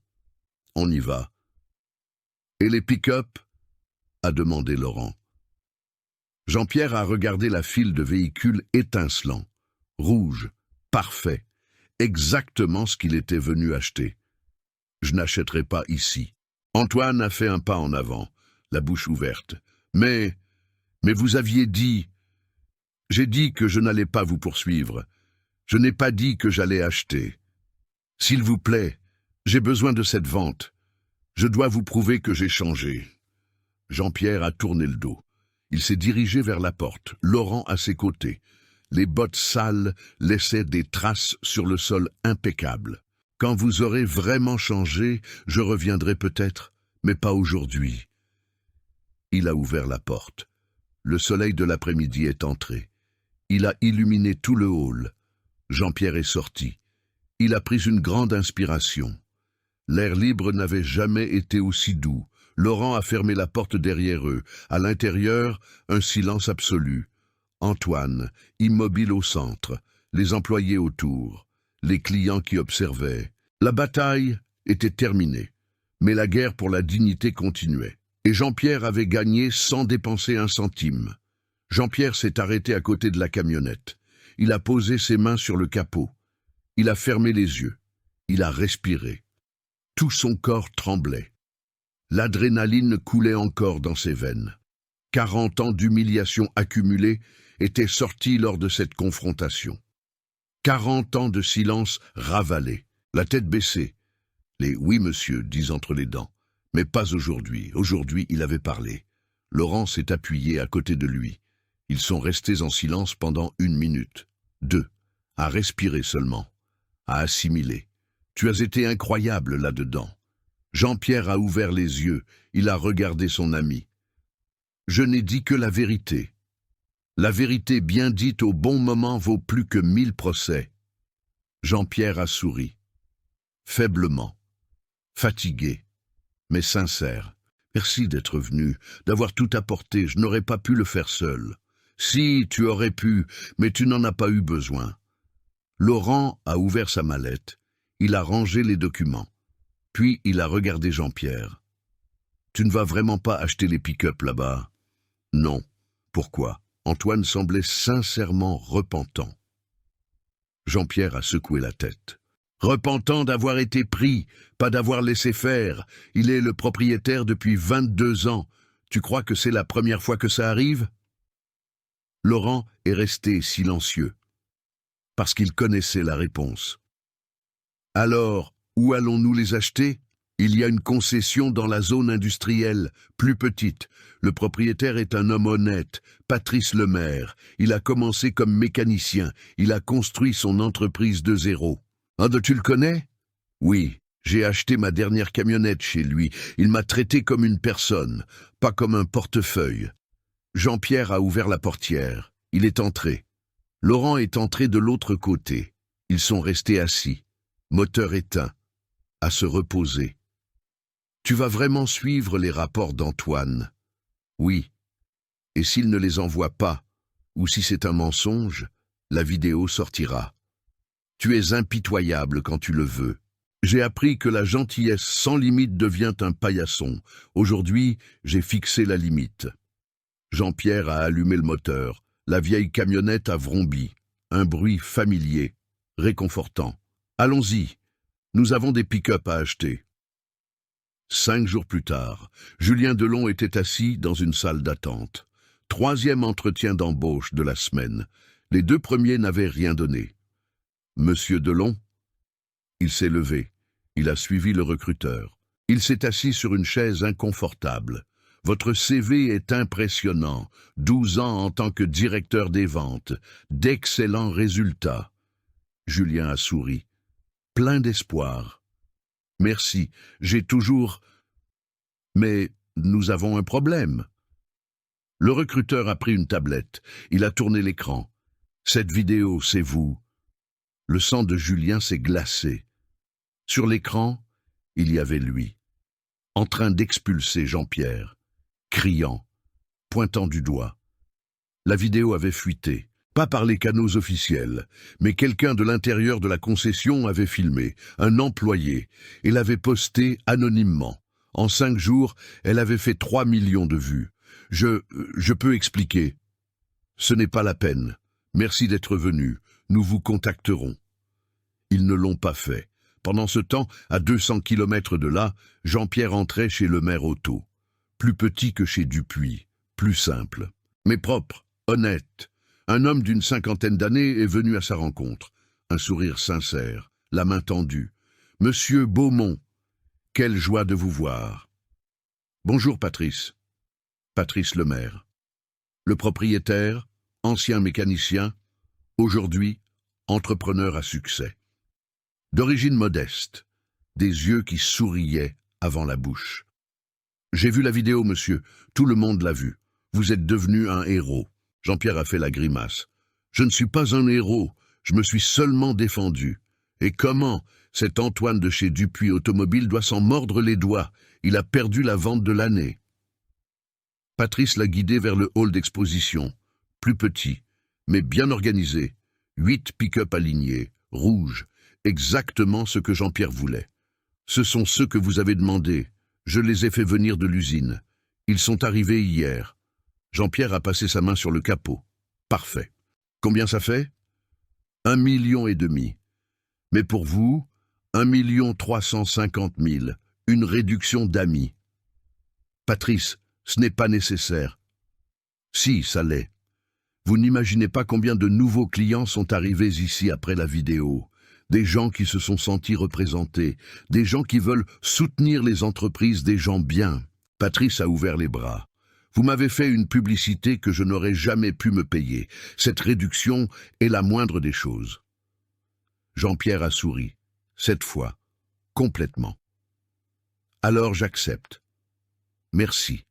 On y va. Et les pick-up? A demandé Laurent. Jean-Pierre a regardé la file de véhicules étincelants, rouges, parfaits, exactement ce qu'il était venu acheter. Je n'achèterai pas ici. Antoine a fait un pas en avant, la bouche ouverte. Mais vous aviez dit... J'ai dit que je n'allais pas vous poursuivre. Je n'ai pas dit que j'allais acheter. S'il vous plaît, j'ai besoin de cette vente. Je dois vous prouver que j'ai changé. Jean-Pierre a tourné le dos. Il s'est dirigé vers la porte, Laurent à ses côtés. Les bottes sales laissaient des traces sur le sol impeccable. Quand vous aurez vraiment changé, je reviendrai peut-être, mais pas aujourd'hui. Il a ouvert la porte. Le soleil de l'après-midi est entré. Il a illuminé tout le hall. Jean-Pierre est sorti. Il a pris une grande inspiration. L'air libre n'avait jamais été aussi doux. Laurent a fermé la porte derrière eux. À l'intérieur, un silence absolu. Antoine, immobile au centre, les employés autour, les clients qui observaient. La bataille était terminée, mais la guerre pour la dignité continuait. Et Jean-Pierre avait gagné sans dépenser un centime. Jean-Pierre s'est arrêté à côté de la camionnette. Il a posé ses mains sur le capot. Il a fermé les yeux. Il a respiré. Tout son corps tremblait. L'adrénaline coulait encore dans ses veines. 40 ans d'humiliation accumulée étaient sortis lors de cette confrontation. 40 ans de silence ravalé, la tête baissée. Les « oui, monsieur » disent entre les dents. Mais pas aujourd'hui. Aujourd'hui, il avait parlé. Laurent s'est appuyé à côté de lui. Ils sont restés en silence pendant 1 minute, 2, à respirer seulement, à assimiler. Tu as été incroyable là-dedans. Jean-Pierre a ouvert les yeux, il a regardé son ami. Je n'ai dit que la vérité. La vérité bien dite au bon moment vaut plus que 1000 procès. Jean-Pierre a souri. Faiblement, fatigué, mais sincère. Merci d'être venu, d'avoir tout apporté, je n'aurais pas pu le faire seul. Si, tu aurais pu, mais tu n'en as pas eu besoin. Laurent a ouvert sa mallette, il a rangé les documents. Puis il a regardé Jean-Pierre. Tu ne vas vraiment pas acheter les pick-up là-bas? Non. Pourquoi? Antoine semblait sincèrement repentant. Jean-Pierre a secoué la tête. Repentant d'avoir été pris, pas d'avoir laissé faire. Il est le propriétaire depuis 22 ans. Tu crois que c'est la première fois que ça arrive? Laurent est resté silencieux, parce qu'il connaissait la réponse. Alors, où allons-nous les acheter? Il y a une concession dans la zone industrielle, plus petite. Le propriétaire est un homme honnête, Patrice Lemaire. Il a commencé comme mécanicien. Il a construit son entreprise de zéro. Ah, tu le connais? Oui, j'ai acheté ma dernière camionnette chez lui. Il m'a traité comme une personne, pas comme un portefeuille. Jean-Pierre a ouvert la portière. Il est entré. Laurent est entré de l'autre côté. Ils sont restés assis, moteur éteint, à se reposer. Tu vas vraiment suivre les rapports d'Antoine? Oui. Et s'il ne les envoie pas, ou si c'est un mensonge, la vidéo sortira. Tu es impitoyable quand tu le veux. J'ai appris que la gentillesse sans limite devient un paillasson. Aujourd'hui, j'ai fixé la limite. Jean-Pierre a allumé le moteur. La vieille camionnette a vrombi. Un bruit familier, réconfortant. Allons-y, nous avons des pick-up à acheter. 5 jours plus tard, Julien Delon était assis dans une salle d'attente. 3e entretien d'embauche de la semaine. Les 2 premiers n'avaient rien donné. Monsieur Delon? Il s'est levé. Il a suivi le recruteur. Il s'est assis sur une chaise inconfortable. Votre CV est impressionnant. 12 ans en tant que directeur des ventes. D'excellents résultats. Julien a souri, plein d'espoir. Merci, j'ai toujours... Mais nous avons un problème. Le recruteur a pris une tablette. Il a tourné l'écran. Cette vidéo, c'est vous. Le sang de Julien s'est glacé. Sur l'écran, il y avait lui, en train d'expulser Jean-Pierre, criant, pointant du doigt. La vidéo avait fuité. Pas par les canaux officiels, mais quelqu'un de l'intérieur de la concession avait filmé, un employé, et l'avait posté anonymement. En 5 jours, elle avait fait 3 millions de vues. Je peux expliquer. Ce n'est pas la peine. Merci d'être venu. Nous vous contacterons. Ils ne l'ont pas fait. Pendant ce temps, à 200 kilomètres de là, Jean-Pierre entrait chez le maire Otto. Plus petit que chez Dupuis, plus simple, mais propre, honnête. Un homme d'une 50aine d'années est venu à sa rencontre. Un sourire sincère, la main tendue. « Monsieur Beaumont, quelle joie de vous voir. »« Bonjour Patrice. » Patrice le maire. Le propriétaire, ancien mécanicien, aujourd'hui entrepreneur à succès. D'origine modeste, des yeux qui souriaient avant la bouche. « J'ai vu la vidéo, monsieur. Tout le monde l'a vu. Vous êtes devenu un héros. » Jean-Pierre a fait la grimace. « Je ne suis pas un héros, je me suis seulement défendu. Et comment? Cet Antoine de chez Dupuis Automobile doit s'en mordre les doigts. Il a perdu la vente de l'année. » Patrice l'a guidé vers le hall d'exposition, plus petit, mais bien organisé. 8 pick-up alignés, rouges, exactement ce que Jean-Pierre voulait. « Ce sont ceux que vous avez demandés. Je les ai fait venir de l'usine. Ils sont arrivés hier. » Jean-Pierre a passé sa main sur le capot. Parfait. Combien ça fait? 1,5 million. Mais pour vous, 1,350 000. Une réduction d'amis. Patrice, ce n'est pas nécessaire. Si, ça l'est. Vous n'imaginez pas combien de nouveaux clients sont arrivés ici après la vidéo. Des gens qui se sont sentis représentés. Des gens qui veulent soutenir les entreprises, des gens bien. Patrice a ouvert les bras. Vous m'avez fait une publicité que je n'aurais jamais pu me payer. Cette réduction est la moindre des choses. Jean-Pierre a souri. Cette fois, complètement. Alors j'accepte. Merci.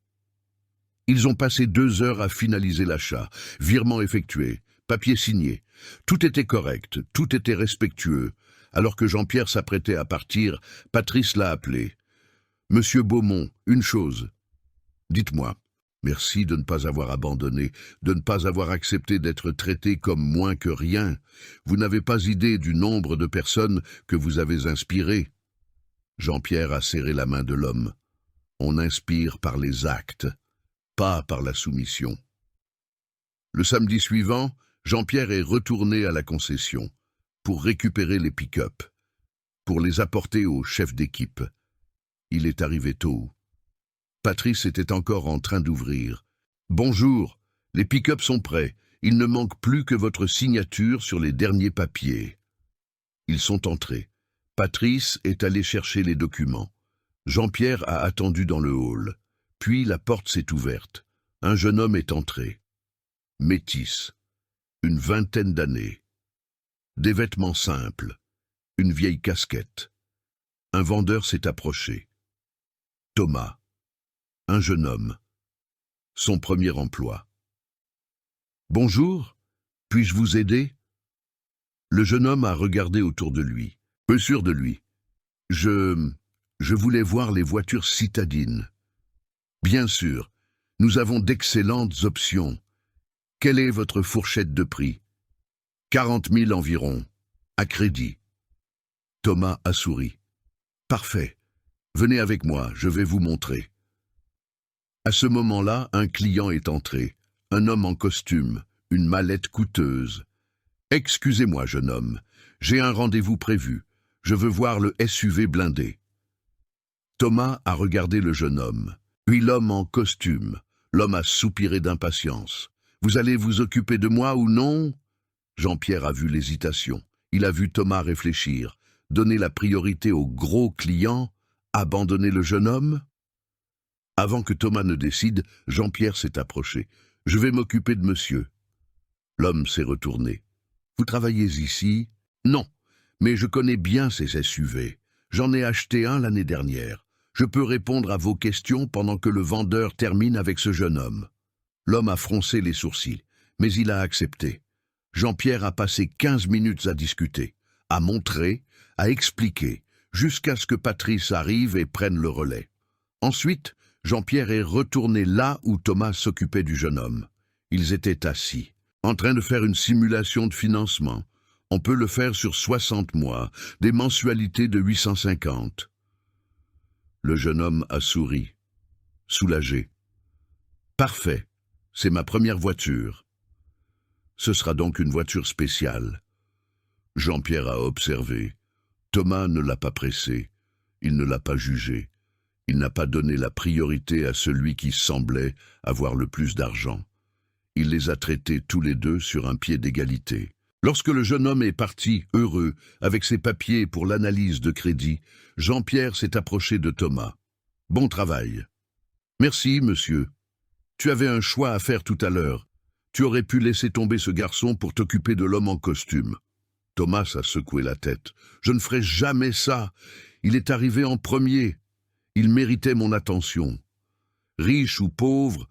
Ils ont passé 2 heures à finaliser l'achat. Virement effectué, papier signé. Tout était correct, tout était respectueux. Alors que Jean-Pierre s'apprêtait à partir, Patrice l'a appelé. « Monsieur Beaumont, une chose. Dites-moi. Merci de ne pas avoir abandonné, de ne pas avoir accepté d'être traité comme moins que rien. Vous n'avez pas idée du nombre de personnes que vous avez inspirées. » Jean-Pierre a serré la main de l'homme. On inspire par les actes, pas par la soumission. Le samedi suivant, Jean-Pierre est retourné à la concession pour récupérer les pick-up, pour les apporter au chef d'équipe. Il est arrivé tôt. Patrice était encore en train d'ouvrir. « Bonjour, les pick-up sont prêts. Il ne manque plus que votre signature sur les derniers papiers. » Ils sont entrés. Patrice est allé chercher les documents. Jean-Pierre a attendu dans le hall. Puis la porte s'est ouverte. Un jeune homme est entré. Métis, une 20aine d'années. Des vêtements simples, une vieille casquette. Un vendeur s'est approché. Thomas. Un jeune homme. Son premier emploi. « Bonjour, puis-je vous aider ?» Le jeune homme a regardé autour de lui, peu sûr de lui. « Je voulais voir les voitures citadines. »« Bien sûr, nous avons d'excellentes options. Quelle est votre fourchette de prix ?»« 40 000 environ, à crédit. » Thomas a souri. « Parfait. Venez avec moi, je vais vous montrer. » À ce moment-là, un client est entré, un homme en costume, une mallette coûteuse. « Excusez-moi, jeune homme, j'ai un rendez-vous prévu. Je veux voir le SUV blindé. » Thomas a regardé le jeune homme, puis l'homme en costume. L'homme a soupiré d'impatience. « Vous allez vous occuper de moi ou non ?» Jean-Pierre a vu l'hésitation. Il a vu Thomas réfléchir, donner la priorité au gros client, abandonner le jeune homme. Avant que Thomas ne décide, Jean-Pierre s'est approché. « Je vais m'occuper de monsieur. » L'homme s'est retourné. « Vous travaillez ici ?»« Non, mais je connais bien ces SUV. J'en ai acheté un l'année dernière. Je peux répondre à vos questions pendant que le vendeur termine avec ce jeune homme. » L'homme a froncé les sourcils, mais il a accepté. Jean-Pierre a passé 15 minutes à discuter, à montrer, à expliquer, jusqu'à ce que Patrice arrive et prenne le relais. Ensuite, Jean-Pierre est retourné là où Thomas s'occupait du jeune homme. Ils étaient assis, en train de faire une simulation de financement. On peut le faire sur 60 mois, des mensualités de 850. Le jeune homme a souri, soulagé. Parfait, c'est ma première voiture. Ce sera donc une voiture spéciale. Jean-Pierre a observé. Thomas ne l'a pas pressé, il ne l'a pas jugé. Il n'a pas donné la priorité à celui qui semblait avoir le plus d'argent. Il les a traités tous les deux sur un pied d'égalité. Lorsque le jeune homme est parti, heureux, avec ses papiers pour l'analyse de crédit, Jean-Pierre s'est approché de Thomas. « Bon travail. »« Merci, monsieur. Tu avais un choix à faire tout à l'heure. Tu aurais pu laisser tomber ce garçon pour t'occuper de l'homme en costume. » Thomas a secoué la tête. « Je ne ferai jamais ça. Il est arrivé en premier. Il méritait mon attention. Riche ou pauvre,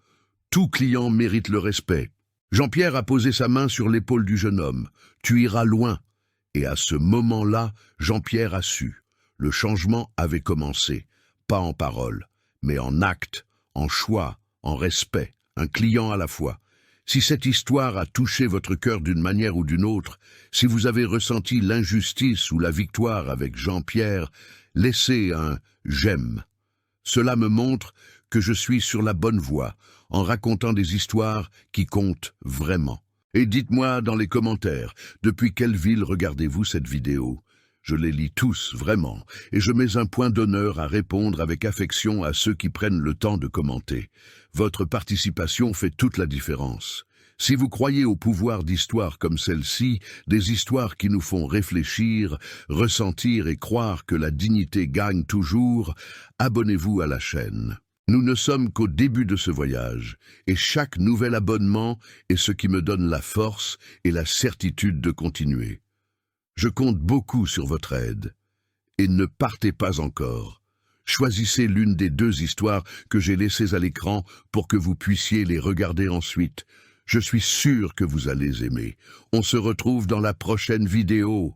tout client mérite le respect. » Jean-Pierre a posé sa main sur l'épaule du jeune homme. « Tu iras loin. » Et à ce moment-là, Jean-Pierre a su. Le changement avait commencé, pas en paroles, mais en actes, en choix, en respect, un client à la fois. Si cette histoire a touché votre cœur d'une manière ou d'une autre, si vous avez ressenti l'injustice ou la victoire avec Jean-Pierre, laissez un « j'aime ». Cela me montre que je suis sur la bonne voie, en racontant des histoires qui comptent vraiment. Et dites-moi dans les commentaires, depuis quelle ville regardez-vous cette vidéo? Je les lis tous, vraiment, et je mets un point d'honneur à répondre avec affection à ceux qui prennent le temps de commenter. Votre participation fait toute la différence. Si vous croyez au pouvoir d'histoires comme celle-ci, des histoires qui nous font réfléchir, ressentir et croire que la dignité gagne toujours, abonnez-vous à la chaîne. Nous ne sommes qu'au début de ce voyage, et chaque nouvel abonnement est ce qui me donne la force et la certitude de continuer. Je compte beaucoup sur votre aide. Et ne partez pas encore. Choisissez l'une des deux histoires que j'ai laissées à l'écran pour que vous puissiez les regarder ensuite. Je suis sûr que vous allez aimer. On se retrouve dans la prochaine vidéo.